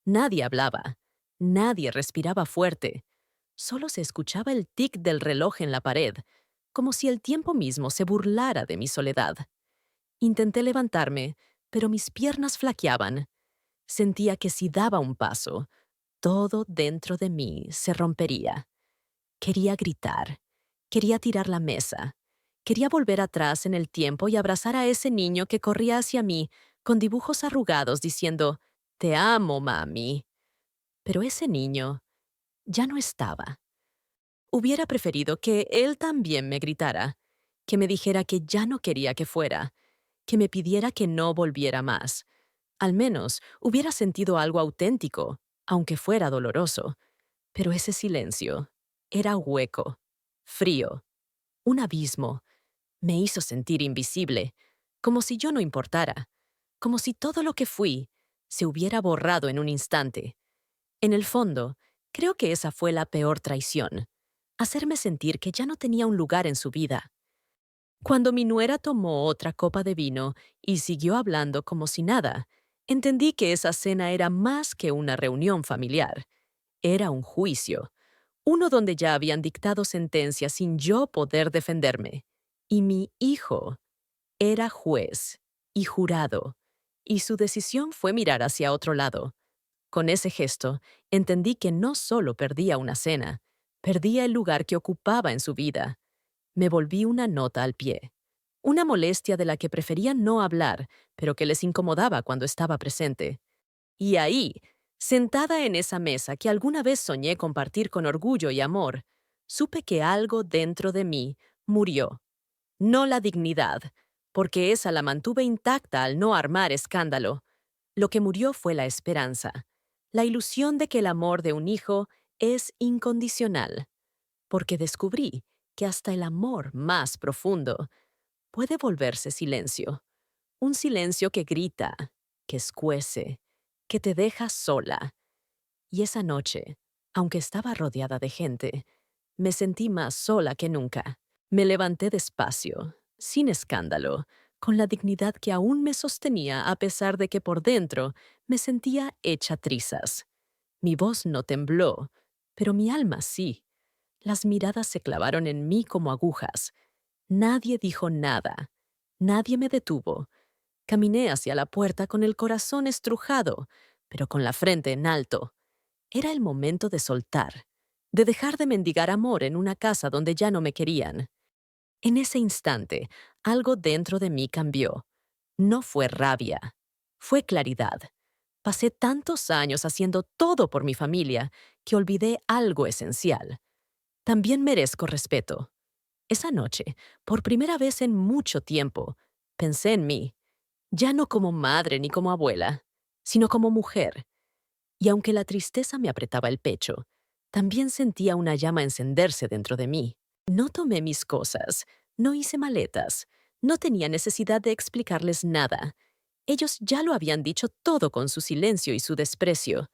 Speaker 1: Nadie hablaba, nadie respiraba fuerte. Solo se escuchaba el tic del reloj en la pared, como si el tiempo mismo se burlara de mi soledad. Intenté levantarme, pero mis piernas flaqueaban. Sentía que si daba un paso, todo dentro de mí se rompería. Quería gritar, quería tirar la mesa, quería volver atrás en el tiempo y abrazar a ese niño que corría hacia mí con dibujos arrugados diciendo, «Te amo, mami». Pero ese niño ya no estaba. Hubiera preferido que él también me gritara, que me dijera que ya no quería que fuera, que me pidiera que no volviera más. Al menos hubiera sentido algo auténtico, aunque fuera doloroso. Pero ese silencio era hueco, frío, un abismo. Me hizo sentir invisible, como si yo no importara, como si todo lo que fui se hubiera borrado en un instante. En el fondo, creo que esa fue la peor traición, hacerme sentir que ya no tenía un lugar en su vida. Cuando mi nuera tomó otra copa de vino y siguió hablando como si nada, entendí que esa cena era más que una reunión familiar. Era un juicio, uno donde ya habían dictado sentencia sin yo poder defenderme. Y mi hijo era juez y jurado, y su decisión fue mirar hacia otro lado. Con ese gesto, entendí que no solo perdía una cena, perdía el lugar que ocupaba en su vida. Me volví una nota al pie. Una molestia de la que prefería no hablar, pero que les incomodaba cuando estaba presente. Y ahí, sentada en esa mesa que alguna vez soñé compartir con orgullo y amor, supe que algo dentro de mí murió. No la dignidad, porque esa la mantuve intacta al no armar escándalo. Lo que murió fue la esperanza, la ilusión de que el amor de un hijo es incondicional, porque descubrí que hasta el amor más profundo puede volverse silencio. Un silencio que grita, que escuece, que te deja sola. Y esa noche, aunque estaba rodeada de gente, me sentí más sola que nunca. Me levanté despacio, sin escándalo, con la dignidad que aún me sostenía a pesar de que por dentro me sentía hecha trizas. Mi voz no tembló, pero mi alma sí. Las miradas se clavaron en mí como agujas. Nadie dijo nada. Nadie me detuvo. Caminé hacia la puerta con el corazón estrujado, pero con la frente en alto. Era el momento de soltar, de dejar de mendigar amor en una casa donde ya no me querían. En ese instante, algo dentro de mí cambió. No fue rabia, fue claridad. Pasé tantos años haciendo todo por mi familia que olvidé algo esencial. También merezco respeto. Esa noche, por primera vez en mucho tiempo, pensé en mí, ya no como madre ni como abuela, sino como mujer. Y aunque la tristeza me apretaba el pecho, también sentía una llama encenderse dentro de mí. No tomé mis cosas, no hice maletas, no tenía necesidad de explicarles nada. Ellos ya lo habían dicho todo con su silencio y su desprecio.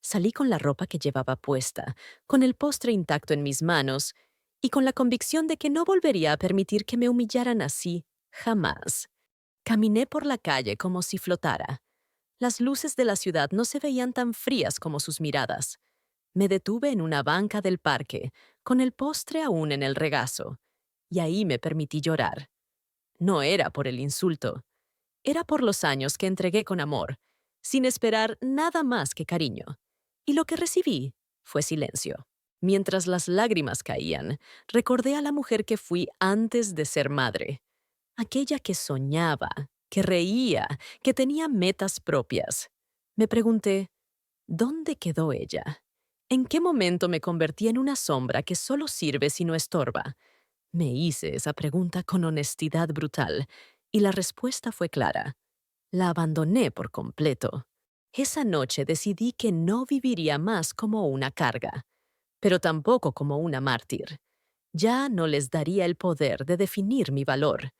Speaker 1: Salí con la ropa que llevaba puesta, con el postre intacto en mis manos, y con la convicción de que no volvería a permitir que me humillaran así, jamás. Caminé por la calle como si flotara. Las luces de la ciudad no se veían tan frías como sus miradas. Me detuve en una banca del parque, con el postre aún en el regazo, y ahí me permití llorar. No era por el insulto, era por los años que entregué con amor, sin esperar nada más que cariño. Y lo que recibí fue silencio. Mientras las lágrimas caían, recordé a la mujer que fui antes de ser madre, aquella que soñaba, que reía, que tenía metas propias. Me pregunté, ¿dónde quedó ella? ¿En qué momento me convertí en una sombra que solo sirve si no estorba? Me hice esa pregunta con honestidad brutal, y la respuesta fue clara. La abandoné por completo. Esa noche decidí que no viviría más como una carga, pero tampoco como una mártir. Ya no les daría el poder de definir mi valor.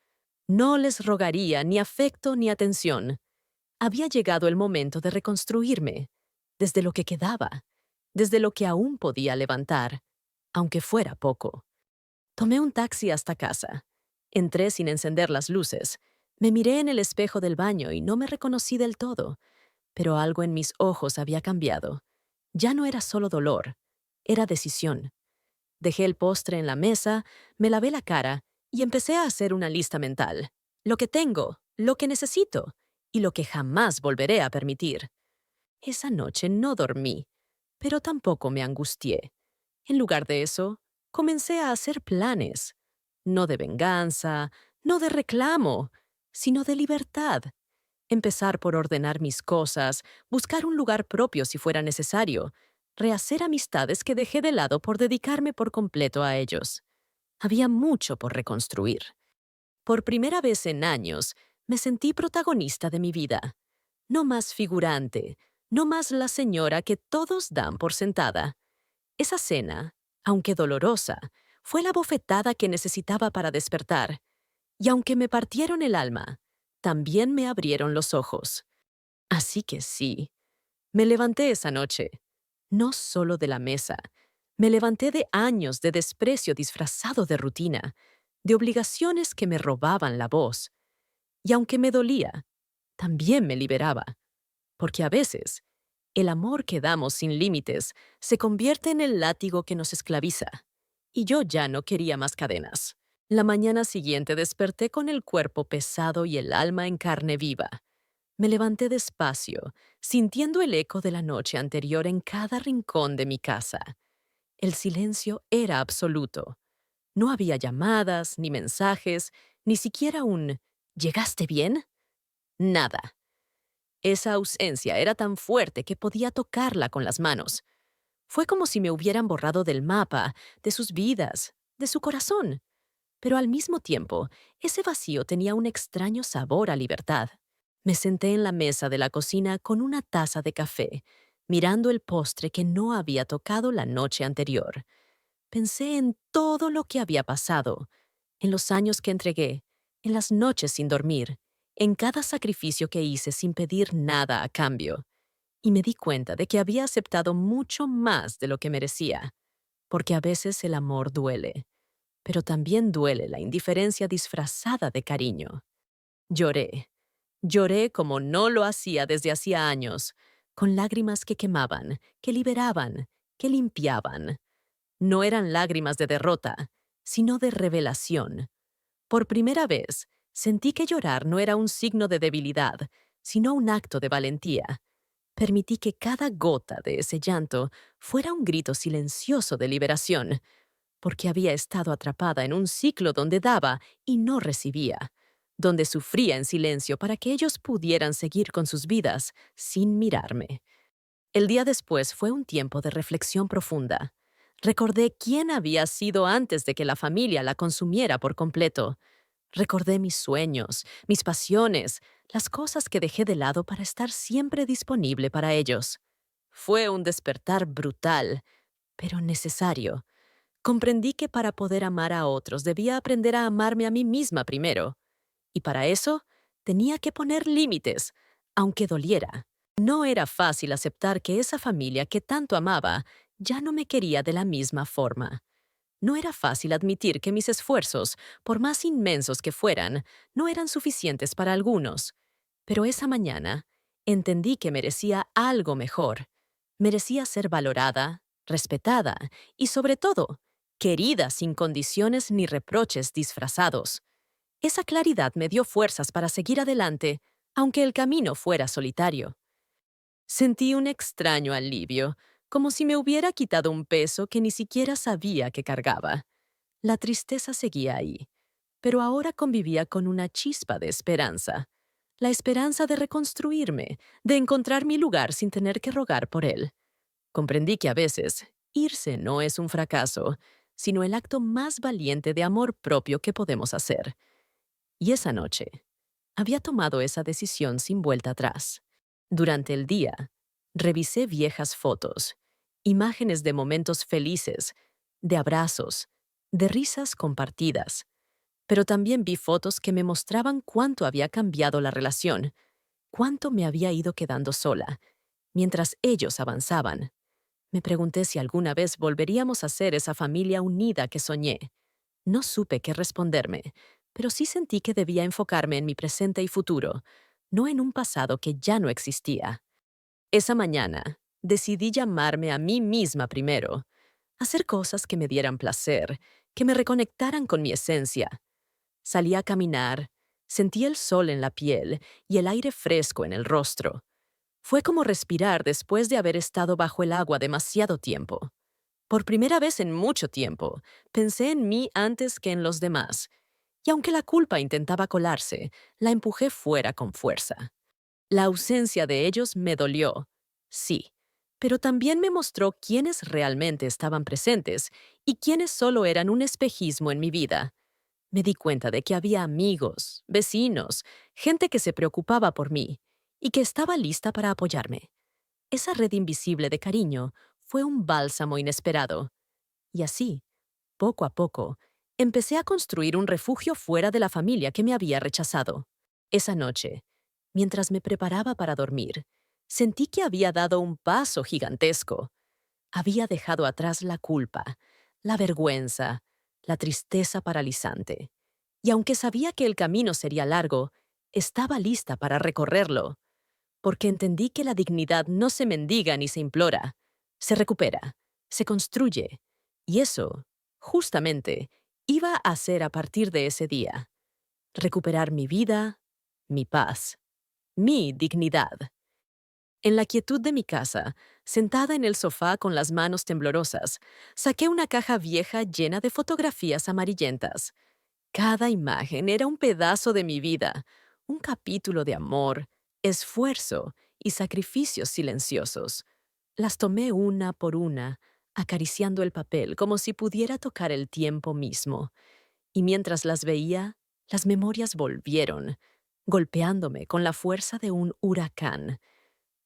Speaker 1: No les rogaría ni afecto ni atención. Había llegado el momento de reconstruirme, desde lo que quedaba, desde lo que aún podía levantar, aunque fuera poco. Tomé un taxi hasta casa. Entré sin encender las luces. Me miré en el espejo del baño y no me reconocí del todo, pero algo en mis ojos había cambiado. Ya no era solo dolor, era decisión. Dejé el postre en la mesa, me lavé la cara y empecé a hacer una lista mental. Lo que tengo, lo que necesito y lo que jamás volveré a permitir. Esa noche no dormí, pero tampoco me angustié. En lugar de eso, comencé a hacer planes. No de venganza, no de reclamo, sino de libertad. Empezar por ordenar mis cosas, buscar un lugar propio si fuera necesario, rehacer amistades que dejé de lado por dedicarme por completo a ellos. Había mucho por reconstruir. Por primera vez en años, me sentí protagonista de mi vida. No más figurante, no más la señora que todos dan por sentada. Esa cena, aunque dolorosa, fue la bofetada que necesitaba para despertar. Y aunque me partieron el alma, también me abrieron los ojos. Así que sí, me levanté esa noche, no solo de la mesa, me levanté de años de desprecio disfrazado de rutina, de obligaciones que me robaban la voz. Y aunque me dolía, también me liberaba, porque a veces el amor que damos sin límites se convierte en el látigo que nos esclaviza. Y yo ya no quería más cadenas. La mañana siguiente desperté con el cuerpo pesado y el alma en carne viva. Me levanté despacio, sintiendo el eco de la noche anterior en cada rincón de mi casa. El silencio era absoluto. No había llamadas, ni mensajes, ni siquiera un ¿llegaste bien? Nada. Esa ausencia era tan fuerte que podía tocarla con las manos. Fue como si me hubieran borrado del mapa, de sus vidas, de su corazón. Pero al mismo tiempo, ese vacío tenía un extraño sabor a libertad. Me senté en la mesa de la cocina con una taza de café, mirando el postre que no había tocado la noche anterior. Pensé en todo lo que había pasado, en los años que entregué, en las noches sin dormir, en cada sacrificio que hice sin pedir nada a cambio. Y me di cuenta de que había aceptado mucho más de lo que merecía, porque a veces el amor duele, pero también duele la indiferencia disfrazada de cariño. Lloré. Lloré como no lo hacía desde hacía años, con lágrimas que quemaban, que liberaban, que limpiaban. No eran lágrimas de derrota, sino de revelación. Por primera vez, sentí que llorar no era un signo de debilidad, sino un acto de valentía. Permití que cada gota de ese llanto fuera un grito silencioso de liberación, porque había estado atrapada en un ciclo donde daba y no recibía, donde sufría en silencio para que ellos pudieran seguir con sus vidas sin mirarme. El día después fue un tiempo de reflexión profunda. Recordé quién había sido antes de que la familia la consumiera por completo. Recordé mis sueños, mis pasiones, las cosas que dejé de lado para estar siempre disponible para ellos. Fue un despertar brutal, pero necesario. Comprendí que para poder amar a otros debía aprender a amarme a mí misma primero. Y para eso, Tenía que poner límites, aunque doliera. No era fácil aceptar que esa familia que tanto amaba ya no me quería de la misma forma. No era fácil admitir que mis esfuerzos, por más inmensos que fueran, no eran suficientes para algunos. Pero esa mañana entendí que merecía algo mejor. Merecía ser valorada, respetada y, sobre todo, querida sin condiciones ni reproches disfrazados. Esa claridad me dio fuerzas para seguir adelante, aunque el camino fuera solitario. Sentí un extraño alivio, como si me hubiera quitado un peso que ni siquiera sabía que cargaba. La tristeza seguía ahí, pero ahora convivía con una chispa de esperanza. La esperanza de reconstruirme, de encontrar mi lugar sin tener que rogar por él. Comprendí que a veces, irse no es un fracaso, sino el acto más valiente de amor propio que podemos hacer. Y esa noche, había tomado esa decisión sin vuelta atrás. Durante el día, revisé viejas fotos, imágenes de momentos felices, de abrazos, de risas compartidas, pero también vi fotos que me mostraban cuánto había cambiado la relación, cuánto me había ido quedando sola, mientras ellos avanzaban. Me pregunté si alguna vez volveríamos a ser esa familia unida que soñé. No supe qué responderme, pero sí sentí que debía enfocarme en mi presente y futuro, no en un pasado que ya no existía. Esa mañana, decidí llamarme a mí misma primero, hacer cosas que me dieran placer, que me reconectaran con mi esencia. Salí a caminar, sentí el sol en la piel y el aire fresco en el rostro. Fue como respirar después de haber estado bajo el agua demasiado tiempo. Por primera vez en mucho tiempo, pensé en mí antes que en los demás, y aunque la culpa intentaba colarse, la empujé fuera con fuerza. La ausencia de ellos me dolió, sí, pero también me mostró quiénes realmente estaban presentes y quiénes solo eran un espejismo en mi vida. Me di cuenta de que había amigos, vecinos, gente que se preocupaba por mí y que estaba lista para apoyarme. Esa red invisible de cariño fue un bálsamo inesperado. Y así, poco a poco, empecé a construir un refugio fuera de la familia que me había rechazado. Esa noche, mientras me preparaba para dormir, sentí que había dado un paso gigantesco. Había dejado atrás la culpa, la vergüenza, la tristeza paralizante. Y aunque sabía que el camino sería largo, estaba lista para recorrerlo, porque entendí que la dignidad no se mendiga ni se implora, se recupera, se construye. Y eso, justamente, iba a hacer a partir de ese día. Recuperar mi vida, mi paz, mi dignidad. En la quietud de mi casa, sentada en el sofá con las manos temblorosas, saqué una caja vieja llena de fotografías amarillentas. Cada imagen era un pedazo de mi vida, un capítulo de amor, esfuerzo y sacrificios silenciosos. Las tomé una por una, acariciando el papel como si pudiera tocar el tiempo mismo. Y mientras las veía, las memorias volvieron, golpeándome con la fuerza de un huracán.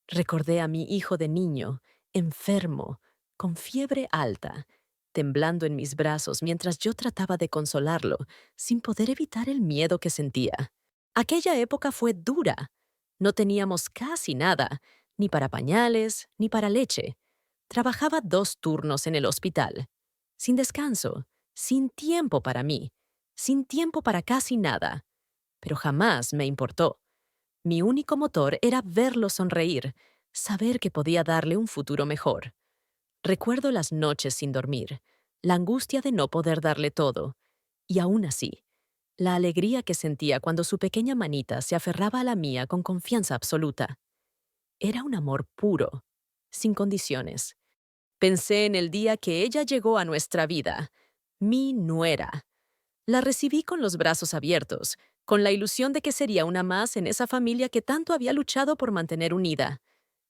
Speaker 1: Recordé a mi hijo de niño, enfermo, con fiebre alta, temblando en mis brazos mientras yo trataba de consolarlo, sin poder evitar el miedo que sentía. Aquella época fue dura. No teníamos casi nada, ni para pañales, ni para leche. Trabajaba 2 turnos en el hospital, sin descanso, sin tiempo para mí, sin tiempo para casi nada. Pero jamás me importó. Mi único motor era verlo sonreír, saber que podía darle un futuro mejor. Recuerdo las noches sin dormir, la angustia de no poder darle todo, y aún así, la alegría que sentía cuando su pequeña manita se aferraba a la mía con confianza absoluta. Era un amor puro, sin condiciones. Pensé en el día que ella llegó a nuestra vida, mi nuera. La recibí con los brazos abiertos, con la ilusión de que sería una más en esa familia que tanto había luchado por mantener unida.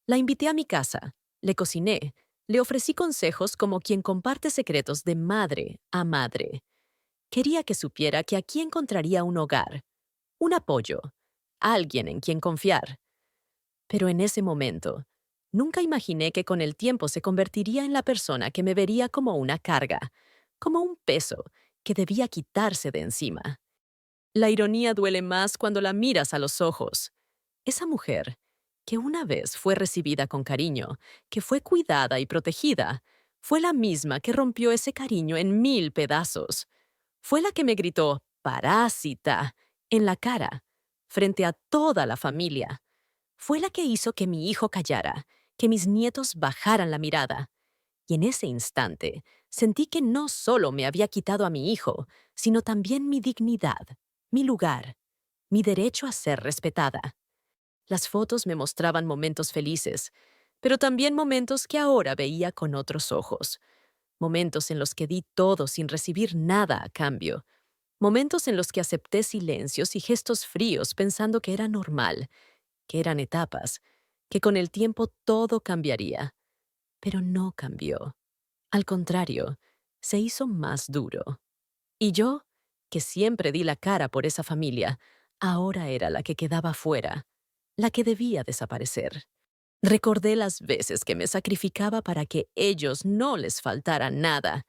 Speaker 1: La invité a mi casa, le cociné, le ofrecí consejos como quien comparte secretos de madre a madre. Quería que supiera que aquí encontraría un hogar, un apoyo, alguien en quien confiar. Pero en ese momento, nunca imaginé que con el tiempo se convertiría en la persona que me vería como una carga, como un peso que debía quitarse de encima. La ironía duele más cuando la miras a los ojos. Esa mujer, que una vez fue recibida con cariño, que fue cuidada y protegida, fue la misma que rompió ese cariño en 1000 pedazos. Fue la que me gritó «parásita» en la cara, frente a toda la familia. Fue la que hizo que mi hijo callara, que mis nietos bajaran la mirada. Y en ese instante sentí que no solo me había quitado a mi hijo, sino también mi dignidad, mi lugar, mi derecho a ser respetada. Las fotos me mostraban momentos felices, pero también momentos que ahora veía con otros ojos. Momentos en los que di todo sin recibir nada a cambio. Momentos en los que acepté silencios y gestos fríos pensando que era normal, que eran etapas, que con el tiempo todo cambiaría. Pero no cambió. Al contrario, se hizo más duro. Y yo, que siempre di la cara por esa familia, ahora era la que quedaba fuera, la que debía desaparecer. Recordé las veces que me sacrificaba para que ellos no les faltara nada.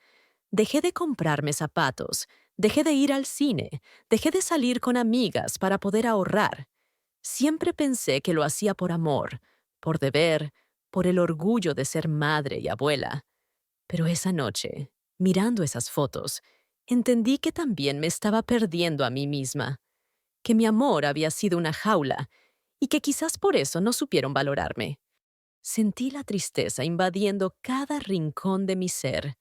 Speaker 1: Dejé de comprarme zapatos, dejé de ir al cine, dejé de salir con amigas para poder ahorrar. Siempre pensé que lo hacía por amor, por deber, por el orgullo de ser madre y abuela. Pero esa noche, mirando esas fotos, entendí que también me estaba perdiendo a mí misma, que mi amor había sido una jaula y que quizás por eso no supieron valorarme. Sentí la tristeza invadiendo cada rincón de mi ser,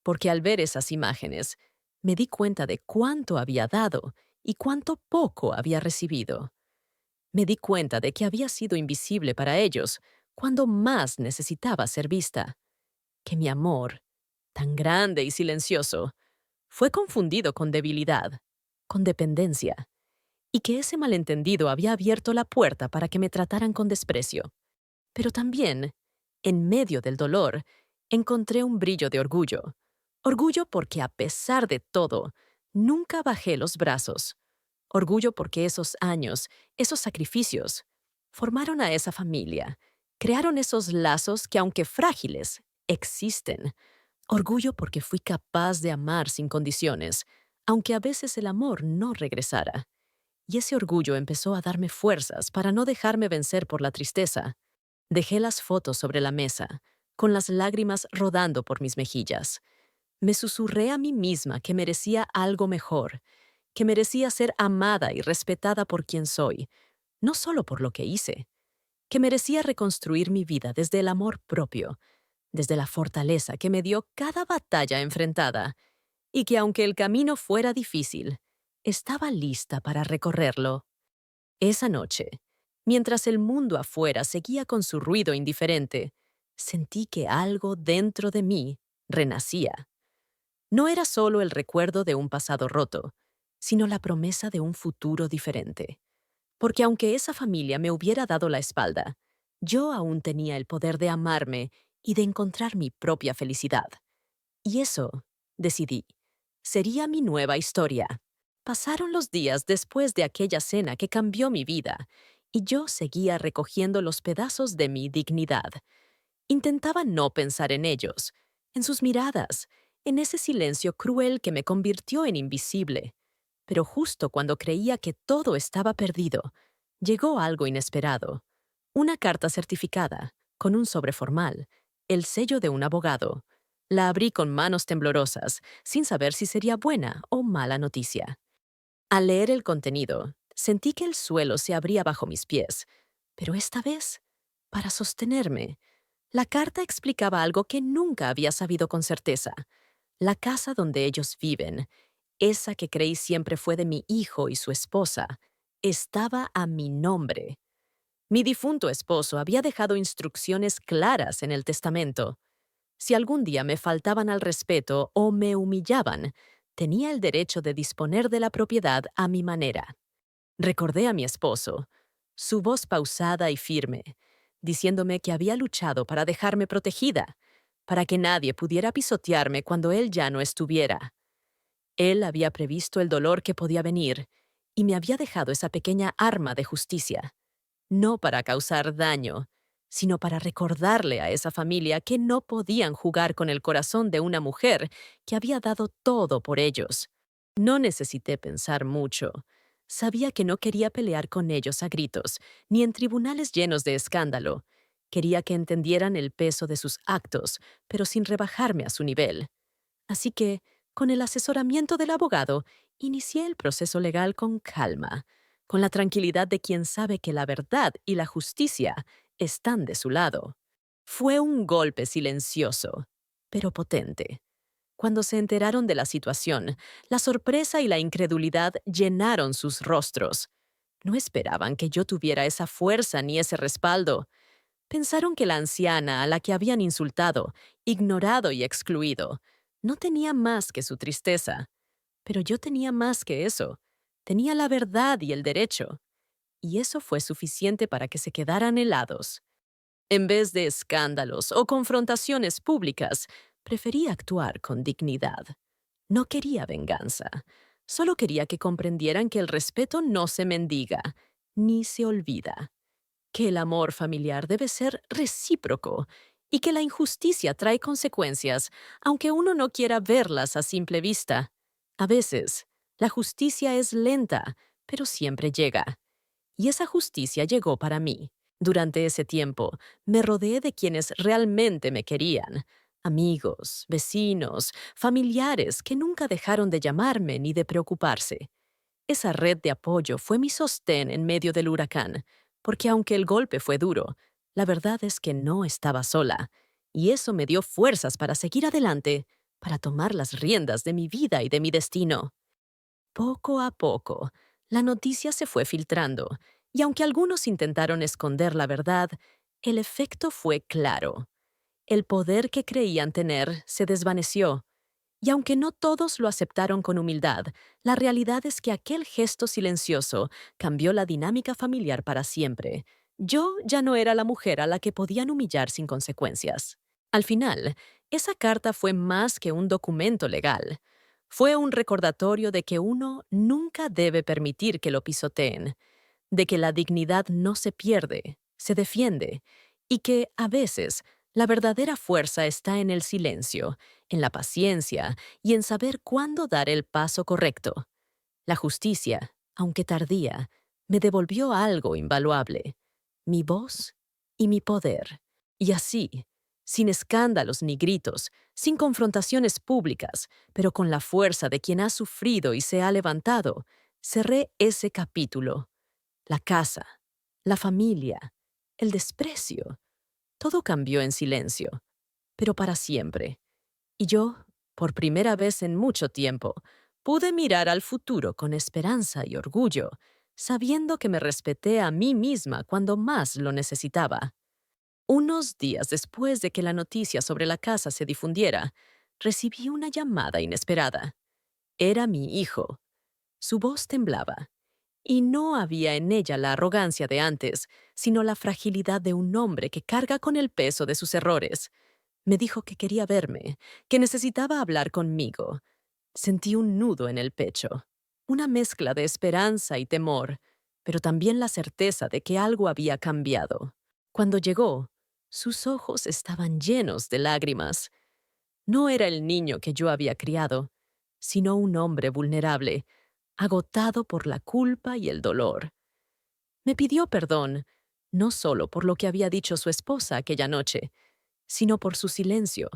Speaker 1: porque al ver esas imágenes, me di cuenta de cuánto había dado y cuánto poco había recibido. Me di cuenta de que había sido invisible para ellos cuando más necesitaba ser vista, que mi amor, tan grande y silencioso, fue confundido con debilidad, con dependencia, y que ese malentendido había abierto la puerta para que me trataran con desprecio. Pero también, en medio del dolor, encontré un brillo de orgullo. Orgullo porque, a pesar de todo, nunca bajé los brazos. Orgullo porque esos años, esos sacrificios, formaron a esa familia, crearon esos lazos que, aunque frágiles, existen. Orgullo porque fui capaz de amar sin condiciones, aunque a veces el amor no regresara. Y ese orgullo empezó a darme fuerzas para no dejarme vencer por la tristeza. Dejé las fotos sobre la mesa, con las lágrimas rodando por mis mejillas. Me susurré a mí misma que merecía algo mejor, que merecía ser amada y respetada por quien soy, no solo por lo que hice, que merecía reconstruir mi vida desde el amor propio, desde la fortaleza que me dio cada batalla enfrentada, y que aunque el camino fuera difícil, estaba lista para recorrerlo. Esa noche, mientras el mundo afuera seguía con su ruido indiferente, sentí que algo dentro de mí renacía. No era solo el recuerdo de un pasado roto, sino la promesa de un futuro diferente. Porque aunque esa familia me hubiera dado la espalda, yo aún tenía el poder de amarme y de encontrar mi propia felicidad. Y eso, decidí, sería mi nueva historia. Pasaron los días después de aquella cena que cambió mi vida, y yo seguía recogiendo los pedazos de mi dignidad. Intentaba no pensar en ellos, en sus miradas, en ese silencio cruel que me convirtió en invisible. Pero justo cuando creía que todo estaba perdido, llegó algo inesperado. Una carta certificada, con un sobre formal, el sello de un abogado. La abrí con manos temblorosas, sin saber si sería buena o mala noticia. Al leer el contenido, sentí que el suelo se abría bajo mis pies, pero esta vez, para sostenerme, la carta explicaba algo que nunca había sabido con certeza. La casa donde ellos viven, esa que creí siempre fue de mi hijo y su esposa, estaba a mi nombre. Mi difunto esposo había dejado instrucciones claras en el testamento. Si algún día me faltaban al respeto o me humillaban, tenía el derecho de disponer de la propiedad a mi manera. Recordé a mi esposo, su voz pausada y firme, diciéndome que había luchado para dejarme protegida, para que nadie pudiera pisotearme cuando él ya no estuviera. Él había previsto el dolor que podía venir y me había dejado esa pequeña arma de justicia, no para causar daño, sino para recordarle a esa familia que no podían jugar con el corazón de una mujer que había dado todo por ellos. No necesité pensar mucho. Sabía que no quería pelear con ellos a gritos, ni en tribunales llenos de escándalo. Quería que entendieran el peso de sus actos, pero sin rebajarme a su nivel. Así que, con el asesoramiento del abogado, inicié el proceso legal con calma, con la tranquilidad de quien sabe que la verdad y la justicia están de su lado. Fue un golpe silencioso, pero potente. Cuando se enteraron de la situación, la sorpresa y la incredulidad llenaron sus rostros. No esperaban que yo tuviera esa fuerza ni ese respaldo. Pensaron que la anciana a la que habían insultado, ignorado y excluido, no tenía más que su tristeza. Pero yo tenía más que eso. Tenía la verdad y el derecho. Y eso fue suficiente para que se quedaran helados. En vez de escándalos o confrontaciones públicas, preferí actuar con dignidad. No quería venganza. Solo quería que comprendieran que el respeto no se mendiga, ni se olvida. Que el amor familiar debe ser recíproco y que la injusticia trae consecuencias, aunque uno no quiera verlas a simple vista. A veces, la justicia es lenta, pero siempre llega. Y esa justicia llegó para mí. Durante ese tiempo, me rodeé de quienes realmente me querían. Amigos, vecinos, familiares que nunca dejaron de llamarme ni de preocuparse. Esa red de apoyo fue mi sostén en medio del huracán, porque aunque el golpe fue duro, la verdad es que no estaba sola, y eso me dio fuerzas para seguir adelante, para tomar las riendas de mi vida y de mi destino. Poco a poco, la noticia se fue filtrando, y aunque algunos intentaron esconder la verdad, el efecto fue claro. El poder que creían tener se desvaneció, y aunque no todos lo aceptaron con humildad, la realidad es que aquel gesto silencioso cambió la dinámica familiar para siempre. Yo ya no era la mujer a la que podían humillar sin consecuencias. Al final, esa carta fue más que un documento legal. Fue un recordatorio de que uno nunca debe permitir que lo pisoteen, de que la dignidad no se pierde, se defiende, y que, a veces, la verdadera fuerza está en el silencio, en la paciencia y en saber cuándo dar el paso correcto. La justicia, aunque tardía, me devolvió algo invaluable: mi voz y mi poder. Y así, sin escándalos ni gritos, sin confrontaciones públicas, pero con la fuerza de quien ha sufrido y se ha levantado, cerré ese capítulo. La casa, la familia, el desprecio, todo cambió en silencio, pero para siempre. Y yo, por primera vez en mucho tiempo, pude mirar al futuro con esperanza y orgullo, sabiendo que me respeté a mí misma cuando más lo necesitaba. Unos días después de que la noticia sobre la casa se difundiera, recibí una llamada inesperada. Era mi hijo. Su voz temblaba, y no había en ella la arrogancia de antes, sino la fragilidad de un hombre que carga con el peso de sus errores. Me dijo que quería verme, que necesitaba hablar conmigo. Sentí un nudo en el pecho, una mezcla de esperanza y temor, pero también la certeza de que algo había cambiado. Cuando llegó, sus ojos estaban llenos de lágrimas. No era el niño que yo había criado, sino un hombre vulnerable, agotado por la culpa y el dolor. Me pidió perdón, no solo por lo que había dicho su esposa aquella noche, sino por su silencio,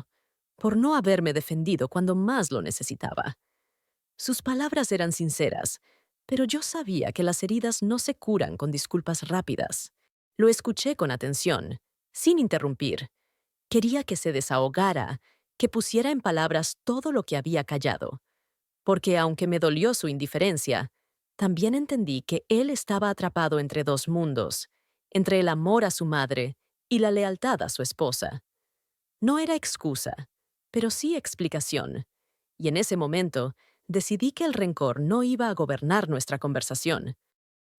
Speaker 1: por no haberme defendido cuando más lo necesitaba. Sus palabras eran sinceras, pero yo sabía que las heridas no se curan con disculpas rápidas. Lo escuché con atención, sin interrumpir. Quería que se desahogara, que pusiera en palabras todo lo que había callado, porque aunque me dolió su indiferencia, también entendí que él estaba atrapado entre dos mundos, entre el amor a su madre y la lealtad a su esposa. No era excusa, pero sí explicación, y en ese momento decidí que el rencor no iba a gobernar nuestra conversación.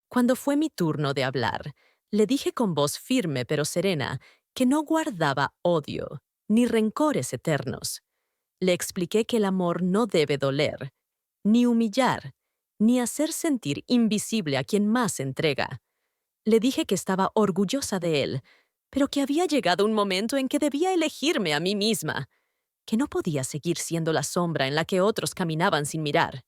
Speaker 1: Cuando fue mi turno de hablar, le dije con voz firme pero serena que no guardaba odio ni rencores eternos. Le expliqué que el amor no debe doler, ni humillar, ni hacer sentir invisible a quien más se entrega. Le dije que estaba orgullosa de él, pero que había llegado un momento en que debía elegirme a mí misma, que no podía seguir siendo la sombra en la que otros caminaban sin mirar.